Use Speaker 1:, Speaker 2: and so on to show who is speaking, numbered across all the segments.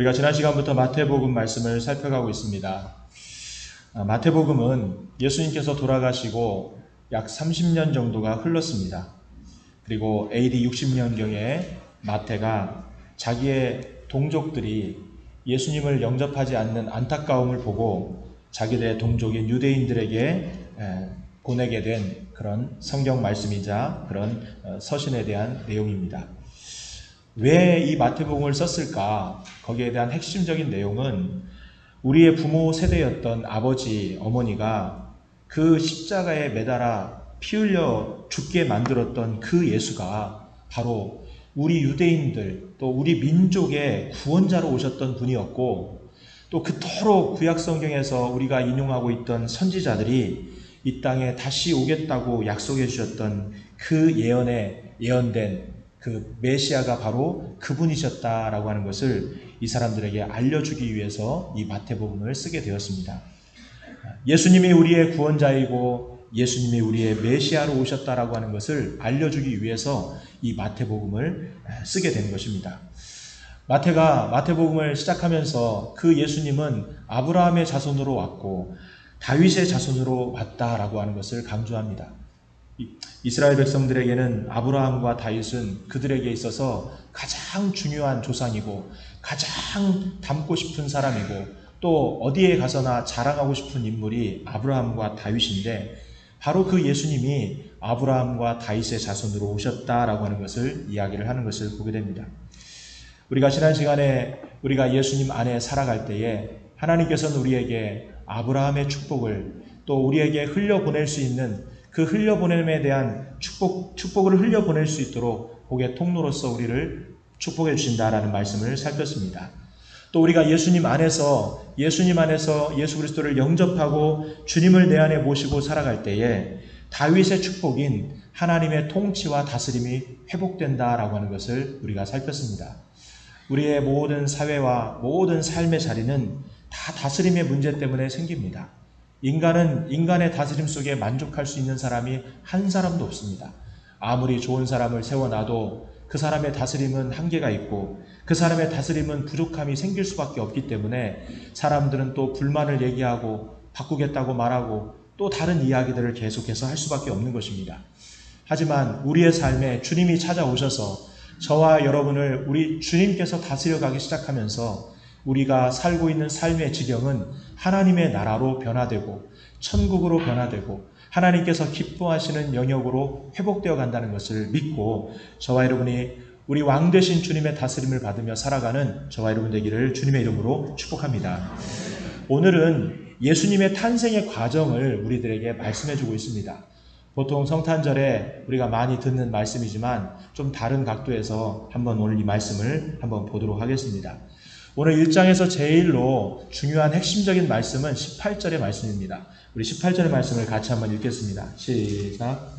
Speaker 1: 우리가 지난 시간부터 마태복음 말씀을 살펴가고 있습니다. 마태복음은 예수님께서 돌아가시고 약 30년 정도가 흘렀습니다. 그리고 AD 60년경에 마태가 자기의 동족들이 예수님을 영접하지 않는 안타까움을 보고 자기들의 동족인 유대인들에게 보내게 된 그런 성경 말씀이자 그런 서신에 대한 내용입니다. 왜 이 마태복음을 썼을까? 거기에 대한 핵심적인 내용은 우리의 부모 세대였던 아버지, 어머니가 그 십자가에 매달아 피 흘려 죽게 만들었던 그 예수가 바로 우리 유대인들 또 우리 민족의 구원자로 오셨던 분이었고, 또 그토록 구약성경에서 우리가 인용하고 있던 선지자들이 이 땅에 다시 오겠다고 약속해 주셨던 그 예언된 그 메시아가 바로 그분이셨다라고 하는 것을 이 사람들에게 알려주기 위해서 이 마태복음을 쓰게 되었습니다. 예수님이 우리의 구원자이고 예수님이 우리의 메시아로 오셨다라고 하는 것을 알려주기 위해서 이 마태복음을 쓰게 된 것입니다. 마태가 마태복음을 시작하면서 그 예수님은 아브라함의 자손으로 왔고 다윗의 자손으로 왔다라고 하는 것을 강조합니다. 이스라엘 백성들에게는 아브라함과 다윗은 그들에게 있어서 가장 중요한 조상이고 가장 닮고 싶은 사람이고 또 어디에 가서나 자랑하고 싶은 인물이 아브라함과 다윗인데, 바로 그 예수님이 아브라함과 다윗의 자손으로 오셨다라고 하는 것을 이야기를 하는 것을 보게 됩니다. 우리가 지난 시간에 우리가 예수님 안에 살아갈 때에 하나님께서는 우리에게 아브라함의 축복을 또 우리에게 흘려보낼 수 있는 그 흘려보냄에 대한 축복을 흘려보낼 수 있도록 복의 통로로서 우리를 축복해 주신다라는 말씀을 살폈습니다. 또 우리가 예수님 안에서 예수 그리스도를 영접하고 주님을 내 안에 모시고 살아갈 때에 다윗의 축복인 하나님의 통치와 다스림이 회복된다라고 하는 것을 우리가 살폈습니다. 우리의 모든 사회와 모든 삶의 자리는 다 다스림의 문제 때문에 생깁니다. 인간은 인간의 다스림 속에 만족할 수 있는 사람이 한 사람도 없습니다. 아무리 좋은 사람을 세워놔도 그 사람의 다스림은 한계가 있고 그 사람의 다스림은 부족함이 생길 수밖에 없기 때문에 사람들은 또 불만을 얘기하고 바꾸겠다고 말하고 또 다른 이야기들을 계속해서 할 수밖에 없는 것입니다. 하지만 우리의 삶에 주님이 찾아오셔서 저와 여러분을 우리 주님께서 다스려가기 시작하면서 우리가 살고 있는 삶의 지경은 하나님의 나라로 변화되고 천국으로 변화되고 하나님께서 기뻐하시는 영역으로 회복되어 간다는 것을 믿고 저와 여러분이 우리 왕 되신 주님의 다스림을 받으며 살아가는 저와 여러분 되기를 주님의 이름으로 축복합니다. 오늘은 예수님의 탄생의 과정을 우리들에게 말씀해 주고 있습니다. 보통 성탄절에 우리가 많이 듣는 말씀이지만 좀 다른 각도에서 한번 오늘 이 말씀을 한번 보도록 하겠습니다. 오늘 1장에서 제일로 중요한 핵심적인 말씀은 18절의 말씀입니다. 우리 18절의 말씀을 같이 한번 읽겠습니다. 시작.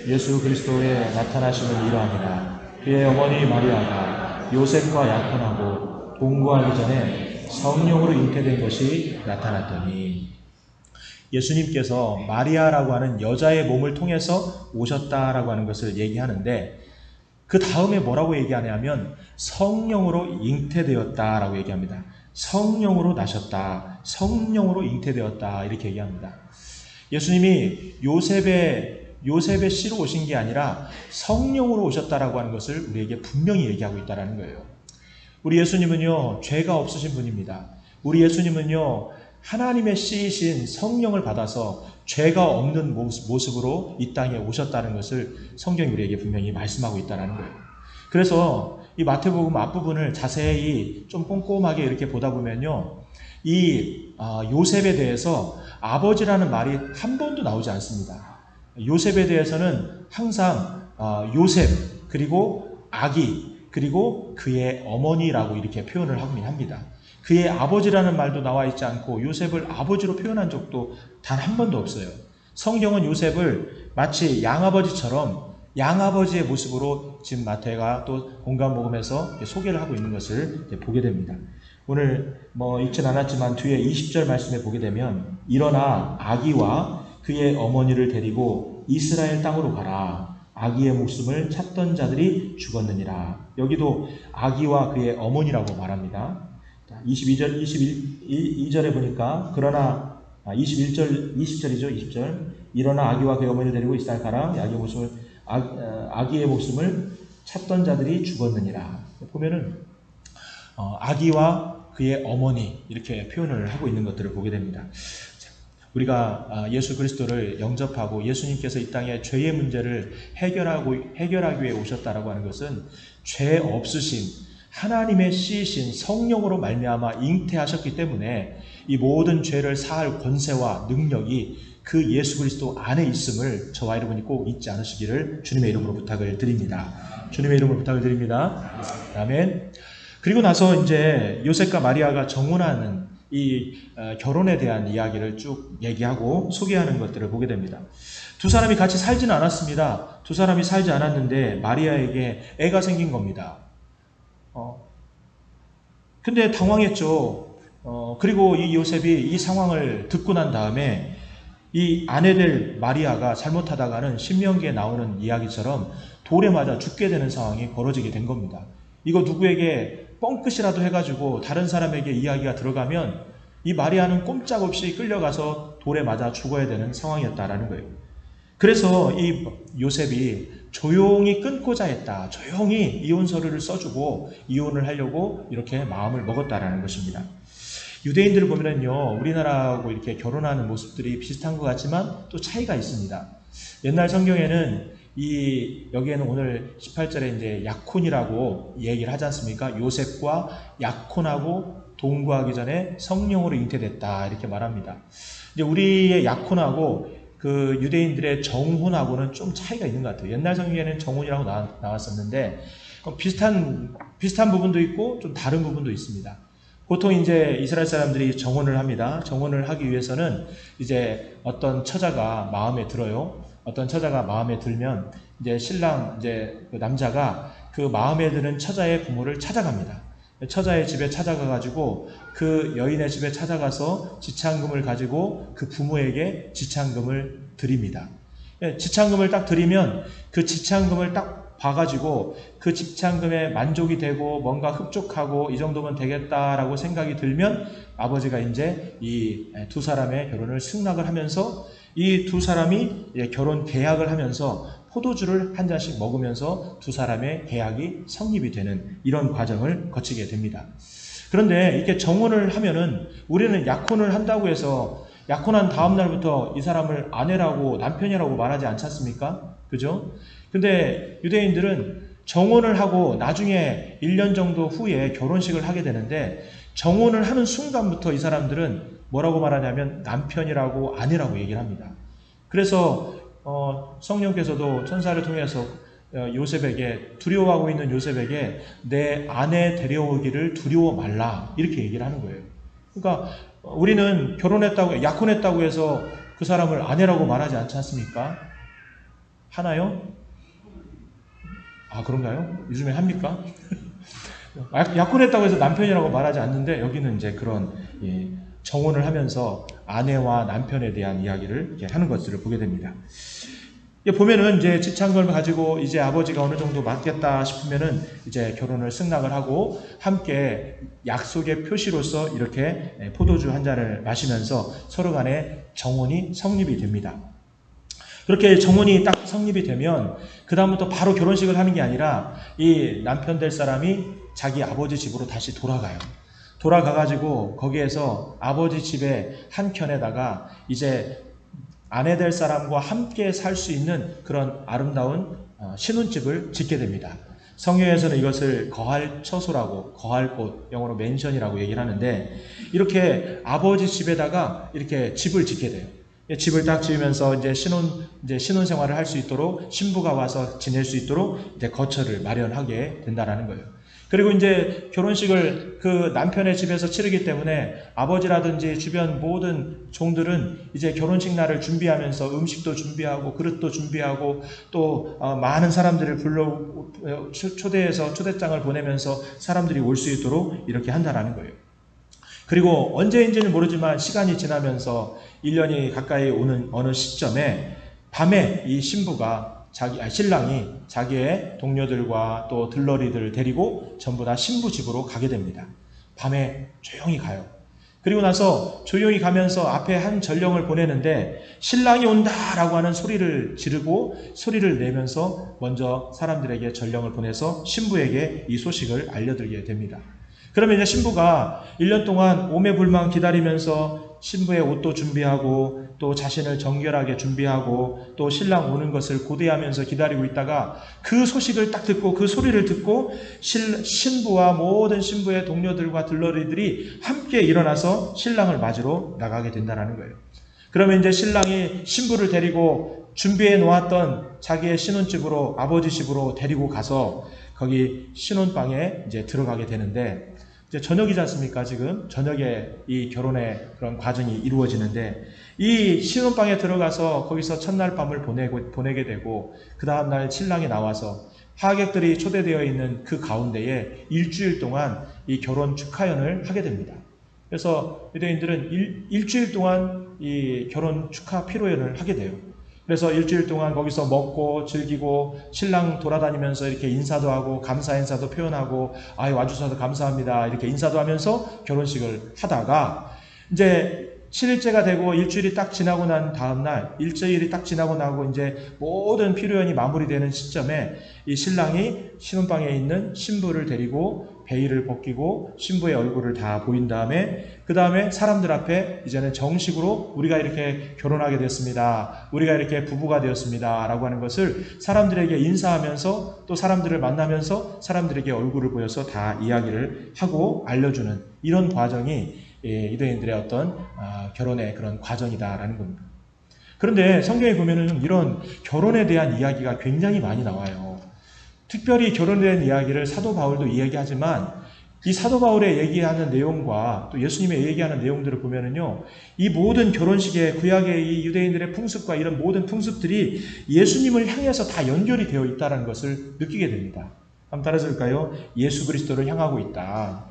Speaker 1: 예수 그리스도의 나타나심은 이러합니다. 그의 어머니 마리아가 요셉과 약혼하고 동거하기 전에 성령으로 잉태된 것이 나타났더니, 예수님께서 마리아라고 하는 여자의 몸을 통해서 오셨다라고 하는 것을 얘기하는데, 그 다음에 뭐라고 얘기하냐면 성령으로 잉태되었다라고 얘기합니다. 성령으로 나셨다, 성령으로 잉태되었다 이렇게 얘기합니다. 예수님이 요셉의 씨로 오신 게 아니라 성령으로 오셨다라고 하는 것을 우리에게 분명히 얘기하고 있다는 거예요. 우리 예수님은요, 죄가 없으신 분입니다. 우리 예수님은요, 하나님의 씨이신 성령을 받아서 죄가 없는 모습으로 이 땅에 오셨다는 것을 성경이 우리에게 분명히 말씀하고 있다는 거예요. 그래서 이 마태복음 앞부분을 자세히 좀 꼼꼼하게 이렇게 보다 보면요, 이 요셉에 대해서 아버지라는 말이 한 번도 나오지 않습니다. 요셉에 대해서는 항상 요셉 그리고 아기 그리고 그의 어머니라고 이렇게 표현을 하긴 합니다. 그의 아버지라는 말도 나와 있지 않고 요셉을 아버지로 표현한 적도 단 한 번도 없어요. 성경은 요셉을 마치 양아버지처럼 양아버지의 모습으로 지금 마태가 또 공간복음에서 소개를 하고 있는 것을 보게 됩니다. 오늘 읽진 않았지만 뒤에 20절 말씀에 보게 되면 일어나 아기와 그의 어머니를 데리고 이스라엘 땅으로 가라. 아기의 목숨을 찾던 자들이 죽었느니라. 여기도 아기와 그의 어머니라고 말합니다. 22절, 22절에 보니까 그러나 21절, 20절이죠. 20절. 일어나 아기와 그의 어머니를 데리고 이스라엘 가라. 아기의 목숨을 찾던 자들이 죽었느니라. 보면은 아기와 그의 어머니 이렇게 표현을 하고 있는 것들을 보게 됩니다. 우리가 예수 그리스도를 영접하고 예수님께서 이 땅에 죄의 문제를 해결하기 위해 오셨다라고 하는 것은 죄 없으신 하나님의 씨이신 성령으로 말미암아 잉태하셨기 때문에 이 모든 죄를 사할 권세와 능력이 그 예수 그리스도 안에 있음을 저와 여러분이 꼭 잊지 않으시기를 주님의 이름으로 부탁을 드립니다. 주님의 이름으로 부탁을 드립니다. 아멘. 그리고 나서 이제 요셉과 마리아가 정혼하는 이 결혼에 대한 이야기를 쭉 얘기하고 소개하는 것들을 보게 됩니다. 두 사람이 같이 살지는 않았습니다. 두 사람이 살지 않았는데 마리아에게 애가 생긴 겁니다. 근데 당황했죠. 그리고 이 요셉이 이 상황을 듣고 난 다음에 이 아내될 마리아가 잘못하다가는 신명기에 나오는 이야기처럼 돌에 맞아 죽게 되는 상황이 벌어지게 된 겁니다. 이거 누구에게 뻥끗이라도 해가지고 다른 사람에게 이야기가 들어가면 이 마리아는 꼼짝없이 끌려가서 돌에 맞아 죽어야 되는 상황이었다라는 거예요. 그래서 이 요셉이 조용히 끊고자 했다. 조용히 이혼 서류를 써주고 이혼을 하려고 이렇게 마음을 먹었다라는 것입니다. 유대인들을 보면요, 우리나라하고 이렇게 결혼하는 모습들이 비슷한 것 같지만 또 차이가 있습니다. 옛날 성경에는 여기에는 오늘 18절에 이제 약혼이라고 얘기를 하지 않습니까? 요셉과 약혼하고 동거하기 전에 성령으로 잉태됐다 이렇게 말합니다. 이제 우리의 약혼하고 그 유대인들의 정혼하고는 좀 차이가 있는 것 같아요. 옛날 성경에는 정혼이라고 나왔었는데 비슷한 부분도 있고 좀 다른 부분도 있습니다. 보통 이제 이스라엘 사람들이 정혼을 합니다. 정혼을 하기 위해서는 이제 어떤 처자가 마음에 들어요. 어떤 처자가 마음에 들면 이제 신랑 그 남자가 그 마음에 드는 처자의 부모를 찾아갑니다. 처자의 집에 찾아가가지고 그 여인의 집에 찾아가서 지참금을 가지고 그 부모에게 지참금을 드립니다. 지참금을 딱 드리면 그 지참금을 딱 봐가지고 그 지참금에 만족이 되고 뭔가 흡족하고 이 정도면 되겠다라고 생각이 들면 아버지가 이제 이 두 사람의 결혼을 승낙을 하면서 이 두 사람이 결혼 계약을 하면서 포도주를 한 잔씩 먹으면서 두 사람의 계약이 성립이 되는 이런 과정을 거치게 됩니다. 그런데 이렇게 정혼을 하면은 우리는 약혼을 한다고 해서 약혼한 다음 날부터 이 사람을 아내라고 남편이라고 말하지 않지 않습니까? 그죠? 근데 유대인들은 정혼을 하고 나중에 1년 정도 후에 결혼식을 하게 되는데 정혼을 하는 순간부터 이 사람들은 뭐라고 말하냐면 남편이라고 아내라고 얘기를 합니다. 그래서 성령께서도 천사를 통해서 요셉에게 두려워하고 있는 요셉에게 내 아내 데려오기를 두려워 말라 이렇게 얘기를 하는 거예요. 그러니까 우리는 약혼했다고 해서 그 사람을 아내라고 말하지 않지 않습니까? 하나요? 아, 그런가요? 요즘에 합니까? 약혼했다고 해서 남편이라고 말하지 않는데 여기는 이제 그런 정혼을 하면서 아내와 남편에 대한 이야기를 이렇게 하는 것들을 보게 됩니다. 보면은 이제 지참금을 가지고 이제 아버지가 어느 정도 맞겠다 싶으면은 이제 결혼을 승낙을 하고 함께 약속의 표시로서 이렇게 포도주 한 잔을 마시면서 서로 간에 정혼이 성립이 됩니다. 그렇게 정혼이 딱 성립이 되면 그다음부터 바로 결혼식을 하는 게 아니라 이 남편 될 사람이 자기 아버지 집으로 다시 돌아가요. 돌아가가지고 거기에서 아버지 집의 한 켠에다가 이제 아내 될 사람과 함께 살 수 있는 그런 아름다운 신혼집을 짓게 됩니다. 성경에서는 이것을 거할 처소라고, 거할 곳, 영어로 맨션이라고 얘기를 하는데 이렇게 아버지 집에다가 이렇게 집을 짓게 돼요. 집을 딱 지으면서 이제 신혼 생활을 할 수 있도록 신부가 와서 지낼 수 있도록 이제 거처를 마련하게 된다라는 거예요. 그리고 이제 결혼식을 그 남편의 집에서 치르기 때문에 아버지라든지 주변 모든 종들은 이제 결혼식 날을 준비하면서 음식도 준비하고 그릇도 준비하고 또 많은 사람들을 초대해서 초대장을 보내면서 사람들이 올 수 있도록 이렇게 한다라는 거예요. 그리고 언제인지는 모르지만 시간이 지나면서 1년이 가까이 오는 어느 시점에 밤에 이 신랑이 자기의 동료들과 또 들러리들을 데리고 전부 다 신부 집으로 가게 됩니다. 밤에 조용히 가요. 그리고 나서 조용히 가면서 앞에 한 전령을 보내는데 신랑이 온다라고 하는 소리를 지르고 소리를 내면서 먼저 사람들에게 전령을 보내서 신부에게 이 소식을 알려드리게 됩니다. 그러면 이제 신부가 1년 동안 오매불망 기다리면서 신부의 옷도 준비하고 또 자신을 정결하게 준비하고 또 신랑 오는 것을 고대하면서 기다리고 있다가 그 소식을 딱 듣고 그 소리를 듣고 신부와 모든 신부의 동료들과 들러리들이 함께 일어나서 신랑을 맞으러 나가게 된다는 거예요. 그러면 이제 신랑이 신부를 데리고 준비해 놓았던 자기의 신혼집으로 아버지 집으로 데리고 가서 거기 신혼방에 이제 들어가게 되는데 이제 저녁이지 않습니까? 지금 저녁에 이 결혼의 그런 과정이 이루어지는데 이 신혼방에 들어가서 거기서 첫날 밤을 보내게 되고 그 다음날 신랑이 나와서 하객들이 초대되어 있는 그 가운데에 일주일 동안 이 결혼 축하연을 하게 됩니다. 그래서 유대인들은 일주일 동안 이 결혼 축하 피로연을 하게 돼요. 그래서 일주일 동안 거기서 먹고 즐기고 신랑 돌아다니면서 이렇게 인사도 하고 감사 인사도 표현하고 와주셔서 감사합니다 이렇게 인사도 하면서 결혼식을 하다가 이제 7일째가 되고 일주일이 딱 지나고 난 다음날 일주일이 딱 지나고 나고 이제 모든 피로연이 마무리되는 시점에 이 신랑이 신혼방에 있는 신부를 데리고 베일을 벗기고 신부의 얼굴을 다 보인 다음에 그 다음에 사람들 앞에 이제는 정식으로 우리가 이렇게 결혼하게 됐습니다. 우리가 이렇게 부부가 되었습니다. 라고 하는 것을 사람들에게 인사하면서 또 사람들을 만나면서 사람들에게 얼굴을 보여서 다 이야기를 하고 알려주는 이런 과정이 유대인들의 어떤 결혼의 그런 과정이다라는 겁니다. 그런데 성경에 보면은 이런 결혼에 대한 이야기가 굉장히 많이 나와요. 특별히 결혼에 대한 이야기를 사도 바울도 이야기하지만 이 사도 바울의 얘기하는 내용과 또 예수님의 얘기하는 내용들을 보면은요, 이 모든 결혼식의 구약의 이 유대인들의 풍습과 이런 모든 풍습들이 예수님을 향해서 다 연결이 되어 있다는 것을 느끼게 됩니다. 한번 따라서볼까요? 예수 그리스도를 향하고 있다.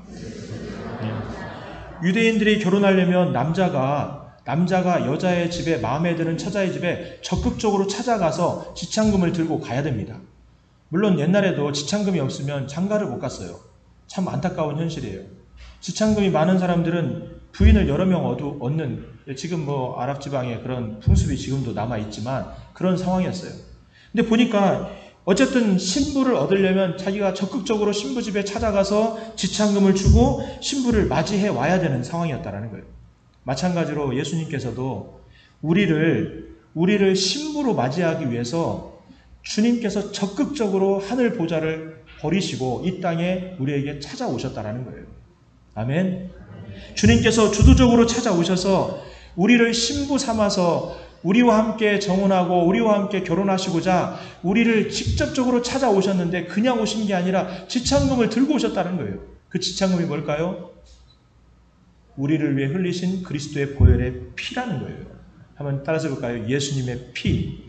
Speaker 1: 유대인들이 결혼하려면 남자가 여자의 집에 마음에 드는 처자의 집에 적극적으로 찾아가서 지참금을 들고 가야 됩니다. 물론 옛날에도 지참금이 없으면 장가를 못 갔어요. 참 안타까운 현실이에요. 지참금이 많은 사람들은 부인을 여러 명 얻는 지금 아랍 지방에 그런 풍습이 지금도 남아있지만 그런 상황이었어요. 근데 보니까 어쨌든 신부를 얻으려면 자기가 적극적으로 신부 집에 찾아가서 지참금을 주고 신부를 맞이해 와야 되는 상황이었다는 거예요. 마찬가지로 예수님께서도 우리를 신부로 맞이하기 위해서 주님께서 적극적으로 하늘 보좌를 버리시고 이 땅에 우리에게 찾아오셨다는 거예요. 아멘. 주님께서 주도적으로 찾아오셔서 우리를 신부 삼아서 우리와 함께 정혼하고 우리와 함께 결혼하시고자 우리를 직접적으로 찾아오셨는데 그냥 오신 게 아니라 지참금을 들고 오셨다는 거예요. 그 지참금이 뭘까요? 우리를 위해 흘리신 그리스도의 보혈의 피라는 거예요. 한번 따라서 볼까요? 예수님의 피.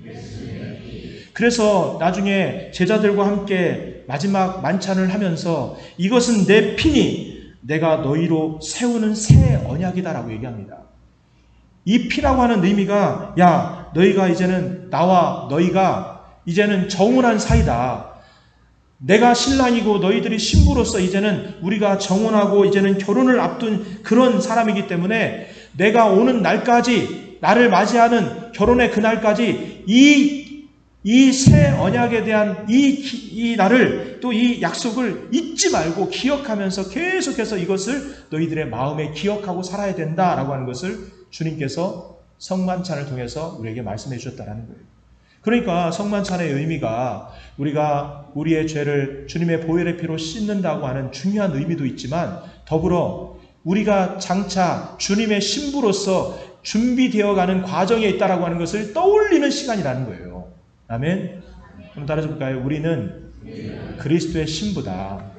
Speaker 1: 그래서 나중에 제자들과 함께 마지막 만찬을 하면서 이것은 내 피니 내가 너희로 세우는 새 언약이다라고 얘기합니다. 이 피라고 하는 의미가 너희가 이제는 나와 너희가 이제는 정혼한 사이다. 내가 신랑이고 너희들이 신부로서 이제는 우리가 정혼하고 이제는 결혼을 앞둔 그런 사람이기 때문에 내가 오는 날까지 나를 맞이하는 결혼의 그날까지 이 새 언약에 대한 이 날을 또 이 약속을 잊지 말고 기억하면서 계속해서 이것을 너희들의 마음에 기억하고 살아야 된다라고 하는 것을 주님께서 성만찬을 통해서 우리에게 말씀해 주셨다는 거예요. 그러니까 성만찬의 의미가 우리가 우리의 죄를 주님의 보혈의 피로 씻는다고 하는 중요한 의미도 있지만 더불어 우리가 장차 주님의 신부로서 준비되어가는 과정에 있다라고 하는 것을 떠올리는 시간이라는 거예요. 아멘. 그럼 따라서 볼까요? 우리는 그리스도의 신부다.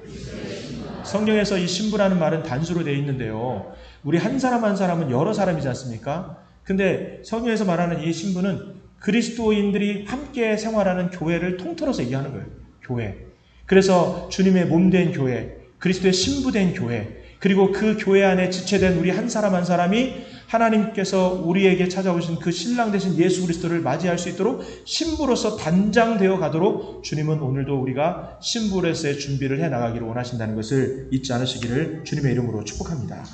Speaker 1: 성경에서 이 신부라는 말은 단수로 되어 있는데요. 우리 한 사람 한 사람은 여러 사람이지 않습니까? 근데 성경에서 말하는 이 신부는 그리스도인들이 함께 생활하는 교회를 통틀어서 얘기하는 거예요. 교회. 그래서 주님의 몸된 교회, 그리스도의 신부된 교회, 그리고 그 교회 안에 지체된 우리 한 사람 한 사람이 하나님께서 우리에게 찾아오신 그 신랑 되신 예수 그리스도를 맞이할 수 있도록 신부로서 단장되어 가도록 주님은 오늘도 우리가 신부로서의 준비를 해나가기를 원하신다는 것을 잊지 않으시기를 주님의 이름으로 축복합니다.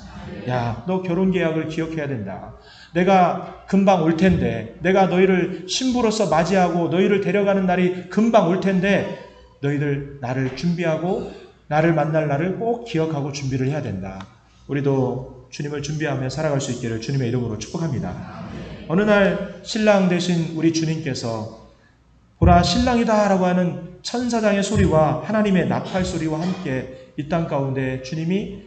Speaker 1: 야, 너 결혼계약을 기억해야 된다. 내가 금방 올 텐데, 내가 너희를 신부로서 맞이하고 너희를 데려가는 날이 금방 올 텐데 너희들 나를 준비하고 나를 만날 날을 꼭 기억하고 준비를 해야 된다. 우리도 주님을 준비하며 살아갈 수 있기를 주님의 이름으로 축복합니다. 어느 날 신랑 되신 우리 주님께서 보라 신랑이다 라고 하는 천사장의 소리와 하나님의 나팔 소리와 함께 이 땅 가운데 주님이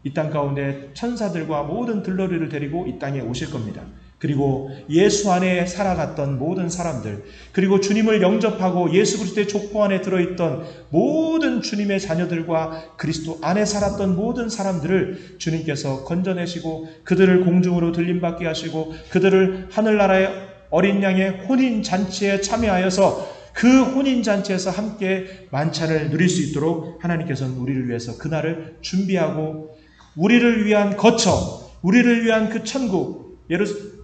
Speaker 1: 이 땅 가운데 천사들과 모든 들러리를 데리고 이 땅에 오실 겁니다. 그리고 예수 안에 살아갔던 모든 사람들, 그리고 주님을 영접하고 예수 그리스도의 족보 안에 들어있던 모든 주님의 자녀들과 그리스도 안에 살았던 모든 사람들을 주님께서 건져내시고 그들을 공중으로 들림받게 하시고 그들을 하늘나라의 어린 양의 혼인잔치에 참여하여서 그 혼인잔치에서 함께 만찬을 누릴 수 있도록 하나님께서는 우리를 위해서 그날을 준비하고 우리를 위한 거처, 우리를 위한 그 천국,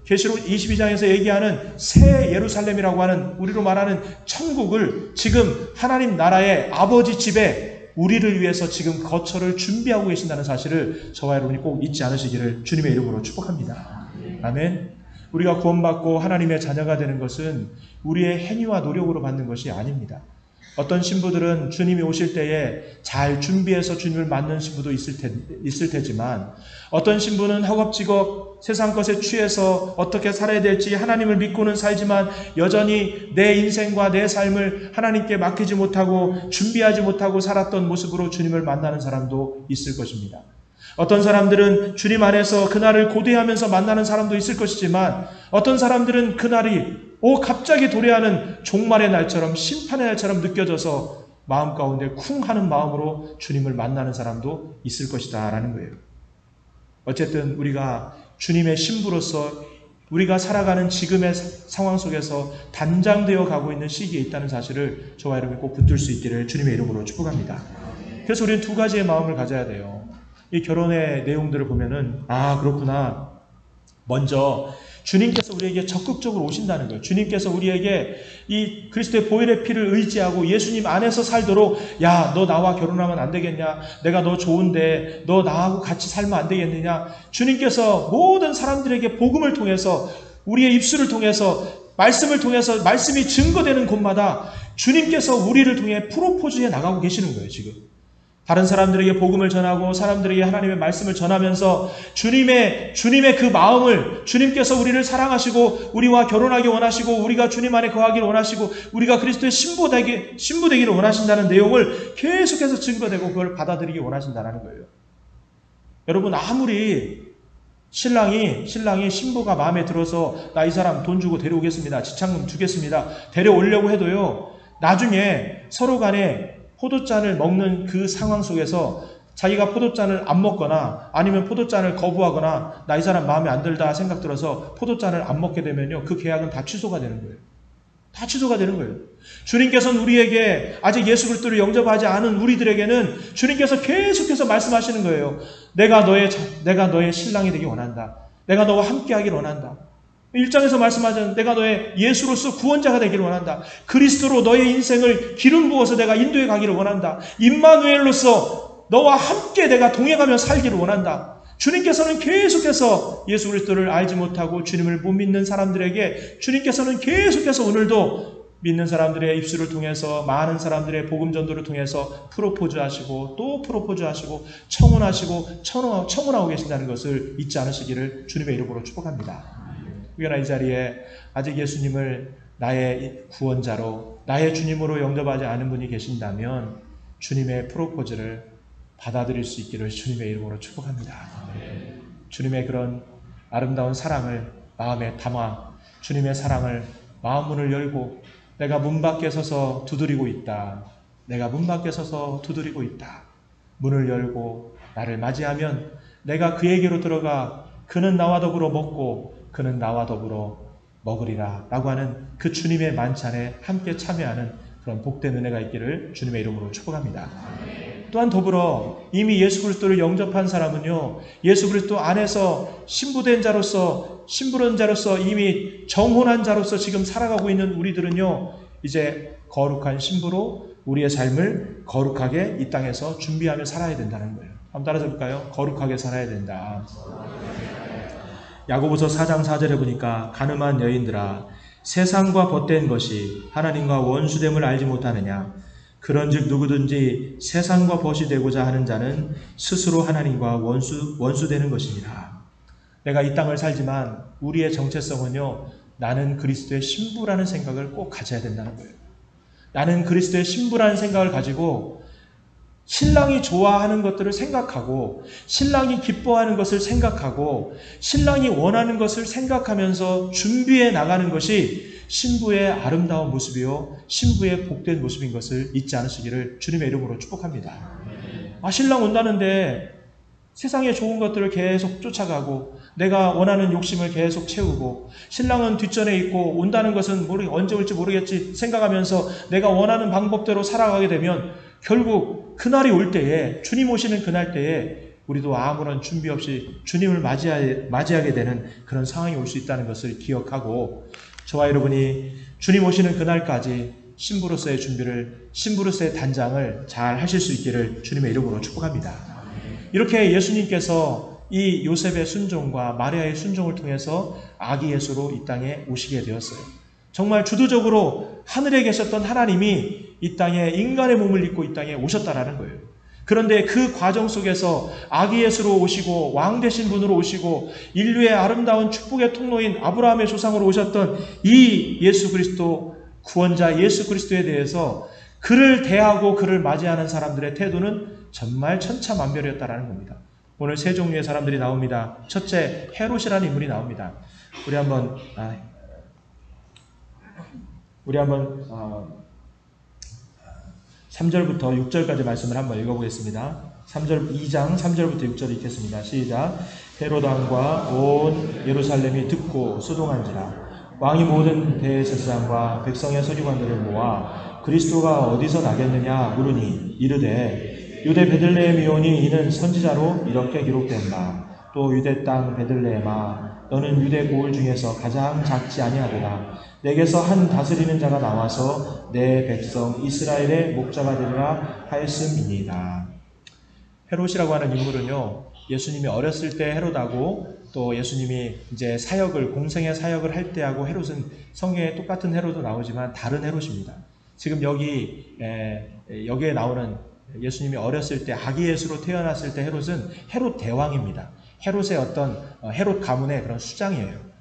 Speaker 1: 계시록 22장에서 얘기하는 새 예루살렘이라고 하는 우리로 말하는 천국을 지금 하나님 나라의 아버지 집에 우리를 위해서 지금 거처를 준비하고 계신다는 사실을 저와 여러분이 꼭 잊지 않으시기를 주님의 이름으로 축복합니다. 아멘. 우리가 구원받고 하나님의 자녀가 되는 것은 우리의 행위와 노력으로 받는 것이 아닙니다. 어떤 신부들은 주님이 오실 때에 잘 준비해서 주님을 맞는 신부도 있을 테지만 어떤 신부는 허겁지겁 세상 것에 취해서 어떻게 살아야 될지 하나님을 믿고는 살지만 여전히 내 인생과 내 삶을 하나님께 맡기지 못하고 준비하지 못하고 살았던 모습으로 주님을 만나는 사람도 있을 것입니다. 어떤 사람들은 주님 안에서 그날을 고대하면서 만나는 사람도 있을 것이지만 어떤 사람들은 그날이 갑자기 도래하는 종말의 날처럼 심판의 날처럼 느껴져서 마음 가운데 쿵 하는 마음으로 주님을 만나는 사람도 있을 것이다 라는 거예요. 어쨌든 우리가 주님의 신부로서 우리가 살아가는 지금의 상황 속에서 단장되어 가고 있는 시기에 있다는 사실을 저와 여러분이 꼭 붙들 수 있기를 주님의 이름으로 축복합니다. 그래서 우리는 두 가지의 마음을 가져야 돼요. 이 결혼의 내용들을 보면은 그렇구나. 먼저 주님께서 우리에게 적극적으로 오신다는 거예요. 주님께서 우리에게 이 그리스도의 보혈의 피를 의지하고 예수님 안에서 살도록 야, 너 나와 결혼하면 안 되겠냐? 내가 너 좋은데 너 나하고 같이 살면 안 되겠느냐? 주님께서 모든 사람들에게 복음을 통해서 우리의 입술을 통해서 말씀을 통해서 말씀이 증거되는 곳마다 주님께서 우리를 통해 프로포즈해 나가고 계시는 거예요. 지금 다른 사람들에게 복음을 전하고 사람들에게 하나님의 말씀을 전하면서 주님의 그 마음을 주님께서 우리를 사랑하시고 우리와 결혼하기 원하시고 우리가 주님 안에 거하기를 원하시고 우리가 그리스도의 신부 되기를 원하신다는 내용을 계속해서 증거되고 그걸 받아들이기 원하신다는 거예요. 여러분 아무리 신랑이 신부가 마음에 들어서 나 이 사람 돈 주고 데려오겠습니다. 지참금 주겠습니다. 데려오려고 해도요. 나중에 서로 간에 포도잔을 먹는 그 상황 속에서 자기가 포도잔을 안 먹거나 아니면 포도잔을 거부하거나 나 이 사람 마음에 안 들다 생각 들어서 포도잔을 안 먹게 되면요. 그 계약은 다 취소가 되는 거예요. 다 취소가 되는 거예요. 주님께서는 우리에게 아직 예수 그리스도를 영접하지 않은 우리들에게는 주님께서 계속해서 말씀하시는 거예요. 내가 너의 신랑이 되기 원한다. 내가 너와 함께 하기를 원한다. 1장에서 말씀하자면 내가 너의 예수로서 구원자가 되기를 원한다. 그리스도로 너의 인생을 기름 부어서 내가 인도해 가기를 원한다. 임마누엘로서 너와 함께 내가 동행하며 살기를 원한다. 주님께서는 계속해서 예수 그리스도를 알지 못하고 주님을 못 믿는 사람들에게 주님께서는 계속해서 오늘도 믿는 사람들의 입술을 통해서 많은 사람들의 복음 전도를 통해서 프로포즈하시고 또 프로포즈하시고 청혼하고 계신다는 것을 잊지 않으시기를 주님의 이름으로 축복합니다. 그러나 이 자리에 아직 예수님을 나의 구원자로 나의 주님으로 영접하지 않은 분이 계신다면 주님의 프로포즈를 받아들일 수 있기를 주님의 이름으로 축복합니다. 주님의 그런 아름다운 사랑을 마음에 담아 주님의 사랑을 마음 문을 열고 내가 문 밖에 서서 두드리고 있다. 내가 문 밖에 서서 두드리고 있다. 문을 열고 나를 맞이하면 내가 그에게로 들어가 그는 나와 더불어 먹고 그는 나와 더불어 먹으리라 라고 하는 그 주님의 만찬에 함께 참여하는 그런 복된 은혜가 있기를 주님의 이름으로 축복합니다. 또한 더불어 이미 예수 그리스도를 영접한 사람은요, 예수 그리스도 안에서 신부된 자로서, 신부른 자로서, 이미 정혼한 자로서 지금 살아가고 있는 우리들은요, 이제 거룩한 신부로 우리의 삶을 거룩하게 이 땅에서 준비하며 살아야 된다는 거예요. 한번 따라서 볼까요? 거룩하게 살아야 된다. 야고보서 4장 4절에 보니까 가늠한 여인들아, 세상과 벗된 것이 하나님과 원수됨을 알지 못하느냐? 그런즉 누구든지 세상과 벗이 되고자 하는 자는 스스로 하나님과 원수되는 것입니다. 내가 이 땅을 살지만 우리의 정체성은요, 나는 그리스도의 신부라는 생각을 꼭 가져야 된다는 거예요. 나는 그리스도의 신부라는 생각을 가지고 신랑이 좋아하는 것들을 생각하고, 신랑이 기뻐하는 것을 생각하고, 신랑이 원하는 것을 생각하면서 준비해 나가는 것이 신부의 아름다운 모습이요, 신부의 복된 모습인 것을 잊지 않으시기를 주님의 이름으로 축복합니다. 신랑 온다는데 세상에 좋은 것들을 계속 쫓아가고 내가 원하는 욕심을 계속 채우고, 신랑은 뒷전에 있고 온다는 것은 언제 올지 모르겠지 생각하면서 내가 원하는 방법대로 살아가게 되면 결국 그날이 올 때에, 주님 오시는 그날 때에 우리도 아무런 준비 없이 주님을 맞이하게 되는 그런 상황이 올 수 있다는 것을 기억하고, 저와 여러분이 주님 오시는 그날까지 신부로서의 준비를, 신부로서의 단장을 잘 하실 수 있기를 주님의 이름으로 축복합니다. 이렇게 예수님께서 이 요셉의 순종과 마리아의 순종을 통해서 아기 예수로 이 땅에 오시게 되었어요. 정말 주도적으로 하늘에 계셨던 하나님이 이 땅에 인간의 몸을 입고 이 땅에 오셨다라는 거예요. 그런데 그 과정 속에서 아기 예수로 오시고 왕 되신 분으로 오시고 인류의 아름다운 축복의 통로인 아브라함의 조상으로 오셨던 이 예수 그리스도, 구원자 예수 그리스도에 대해서 그를 대하고 그를 맞이하는 사람들의 태도는 정말 천차만별이었다라는 겁니다. 오늘 세 종류의 사람들이 나옵니다. 첫째, 헤롯이라는 인물이 나옵니다. 우리 한번 3절부터 6절까지 말씀을 한번 읽어보겠습니다. 2장 3절부터 6절 읽겠습니다. 시작. 헤롯 왕과 온 예루살렘이 듣고 수동한지라. 왕이 모든 대제사장과 백성의 서기관들을 모아 그리스도가 어디서 나겠느냐 물으니 이르되 유대 베들레헴이오니 이는 선지자로 이렇게 기록된다. 또 유대 땅 베들레헴아, 너는 유대 고을 중에서 가장 작지 아니하도다. 내게서 한 다스리는 자가 나와서 내 백성 이스라엘의 목자가 되리라 하였음이니이다. 헤롯이라고 하는 인물은요, 예수님이 어렸을 때 헤롯하고 또 예수님이 이제 공생의 사역을 할 때하고 헤롯은 성경에 똑같은 헤롯도 나오지만 다른 헤롯입니다. 지금 여기에 나오는 예수님이 어렸을 때 아기 예수로 태어났을 때 헤롯은 헤롯 대왕입니다. 헤롯의 헤롯 가문의 그런 수장이에요.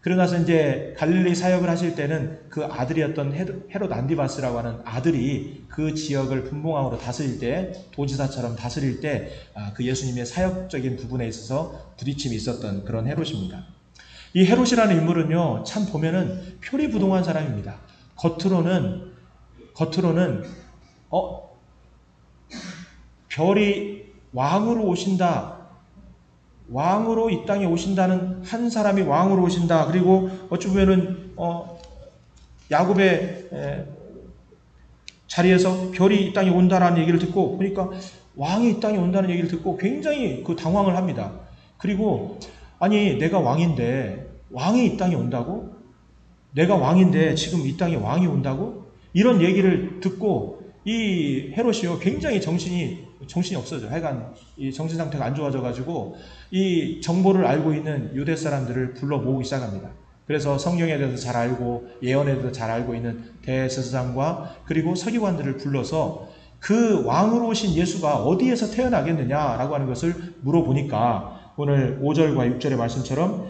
Speaker 1: 그러나서 이제 갈릴리 사역을 하실 때는 그 아들이었던 헤롯 안디바스라고 하는 아들이 그 지역을 분봉왕으로 다스릴 때, 도지사처럼 다스릴 때 그 예수님의 사역적인 부분에 있어서 부딪힘이 있었던 그런 헤롯입니다. 이 헤롯이라는 인물은요, 참 보면은 표리부동한 사람입니다. 겉으로는 별이 왕으로 오신다, 왕으로 이 땅에 오신다는, 한 사람이 왕으로 오신다. 그리고 어찌 보면은 야곱의 자리에서 별이 이 땅에 온다라는 얘기를 듣고 보니까 왕이 이 땅에 온다는 얘기를 듣고 굉장히 당황을 합니다. 그리고 아니, 내가 왕인데 왕이 이 땅에 온다고? 내가 왕인데 지금 이 땅에 왕이 온다고? 이런 얘기를 듣고 이 헤롯이요, 굉장히 정신이 없어져. 하여간 이 정신 상태가 안 좋아져가지고 이 정보를 알고 있는 유대 사람들을 불러 모으기 시작합니다. 그래서 성경에 대해서 잘 알고 예언에 대해서 잘 알고 있는 대제사장과 그리고 서기관들을 불러서 그 왕으로 오신 예수가 어디에서 태어나겠느냐라고 하는 것을 물어보니까 오늘 5절과 6절의 말씀처럼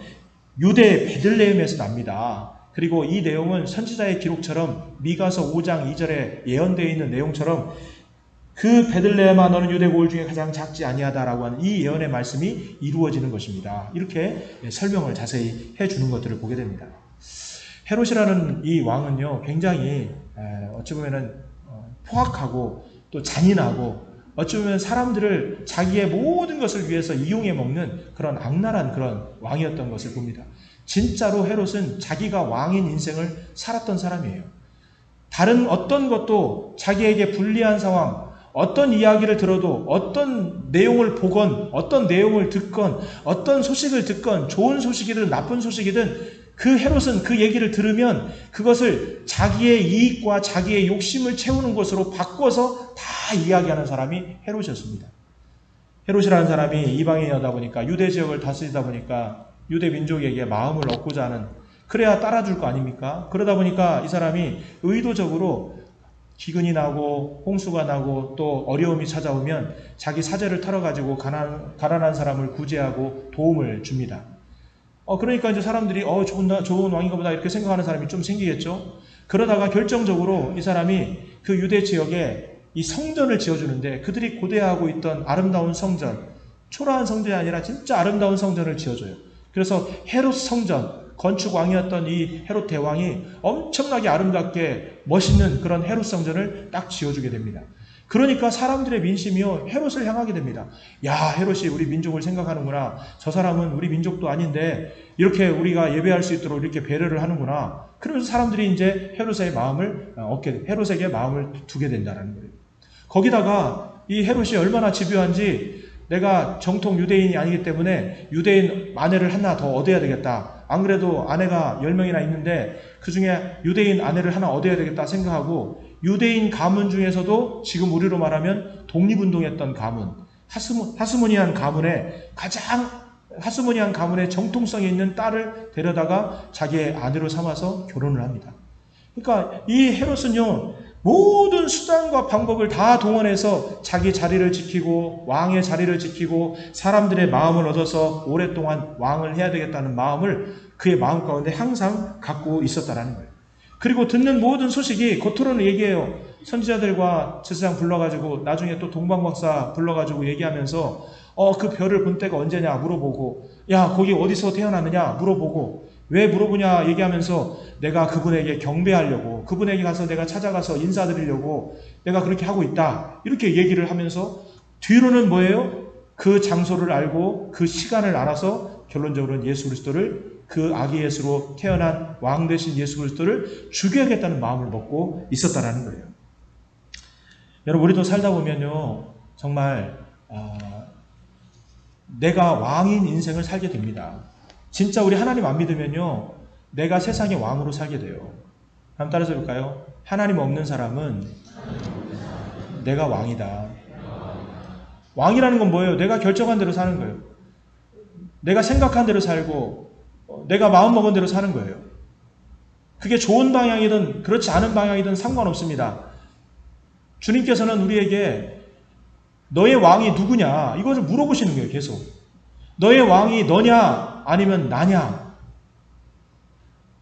Speaker 1: 유대 베들레헴에서 납니다. 그리고 이 내용은 선지자의 기록처럼 미가서 5장 2절에 예언되어 있는 내용처럼 그 베들레헴아, 너는 유대 고을 중에 가장 작지 아니하다라고 하는 이 예언의 말씀이 이루어지는 것입니다. 이렇게 설명을 자세히 해주는 것들을 보게 됩니다. 헤롯이라는 이 왕은요, 굉장히 어찌 보면은 포악하고 또 잔인하고 어찌 보면 사람들을 자기의 모든 것을 위해서 이용해 먹는 그런 악랄한 그런 왕이었던 것을 봅니다. 진짜로 헤롯은 자기가 왕인 인생을 살았던 사람이에요. 다른 어떤 것도 자기에게 불리한 상황, 어떤 이야기를 들어도 어떤 내용을 보건 어떤 내용을 듣건 어떤 소식을 듣건 좋은 소식이든 나쁜 소식이든 그 헤롯은 그 얘기를 들으면 그것을 자기의 이익과 자기의 욕심을 채우는 것으로 바꿔서 다 이야기하는 사람이 헤롯이었습니다. 헤롯이라는 사람이 이방인이다 보니까 유대 지역을 다스리다 보니까 유대 민족에게 마음을 얻고자 하는, 그래야 따라줄 거 아닙니까? 그러다 보니까 이 사람이 의도적으로 기근이 나고 홍수가 나고 또 어려움이 찾아오면 자기 사제를 털어가지고 가난한 사람을 구제하고 도움을 줍니다. 그러니까 이제 사람들이 좋은 왕인가 보다 이렇게 생각하는 사람이 좀 생기겠죠. 그러다가 결정적으로 이 사람이 그 유대 지역에 이 성전을 지어주는데, 그들이 고대하고 있던 아름다운 성전, 초라한 성전이 아니라 진짜 아름다운 성전을 지어줘요. 그래서 헤롯 성전, 건축왕이었던 이 헤롯 대왕이 엄청나게 아름답게 멋있는 그런 헤롯 성전을 딱 지어주게 됩니다. 그러니까 사람들의 민심이요, 헤롯을 향하게 됩니다. 야, 헤롯이 우리 민족을 생각하는구나. 저 사람은 우리 민족도 아닌데 이렇게 우리가 예배할 수 있도록 이렇게 배려를 하는구나. 그러면서 사람들이 이제 헤롯에게 마음을 두게 된다는 거예요. 거기다가 이 헤롯이 얼마나 집요한지, 내가 정통 유대인이 아니기 때문에 유대인 아내를 하나 더 얻어야 되겠다. 안 그래도 아내가 10명이나 있는데 그 중에 유대인 아내를 하나 얻어야 되겠다 생각하고, 유대인 가문 중에서도 지금 우리로 말하면 독립운동했던 가문, 하스모니안 가문의 정통성이 있는 딸을 데려다가 자기의 아내로 삼아서 결혼을 합니다. 그러니까 이 헤롯은요, 모든 수단과 방법을 다 동원해서 자기 자리를 지키고 왕의 자리를 지키고 사람들의 마음을 얻어서 오랫동안 왕을 해야 되겠다는 마음을 그의 마음 가운데 항상 갖고 있었다라는 거예요. 그리고 듣는 모든 소식이 겉으로는 얘기해요. 선지자들과 제사장 불러가지고 나중에 또 동방박사 불러가지고 얘기하면서 그 별을 본 때가 언제냐 물어보고, 야 거기 어디서 태어났느냐 물어보고, 왜 물어보냐 얘기하면서 내가 그분에게 경배하려고, 그분에게 가서 내가 찾아가서 인사드리려고 내가 그렇게 하고 있다, 이렇게 얘기를 하면서 뒤로는 뭐예요? 그 장소를 알고 그 시간을 알아서 결론적으로는 예수 그리스도를, 그 아기 예수로 태어난 왕 되신 예수 그리스도를 죽여야겠다는 마음을 먹고 있었다라는 거예요. 여러분, 우리도 살다 보면요, 정말 내가 왕인 인생을 살게 됩니다. 진짜 우리 하나님 안 믿으면요, 내가 세상의 왕으로 살게 돼요. 한번 따라서 볼까요? 하나님 없는 사람은 내가 왕이다. 왕이라는 건 뭐예요? 내가 결정한 대로 사는 거예요. 내가 생각한 대로 살고 내가 마음먹은 대로 사는 거예요. 그게 좋은 방향이든 그렇지 않은 방향이든 상관없습니다. 주님께서는 우리에게 너의 왕이 누구냐 이것을 물어보시는 거예요. 계속. 너의 왕이 너냐 아니면 나냐?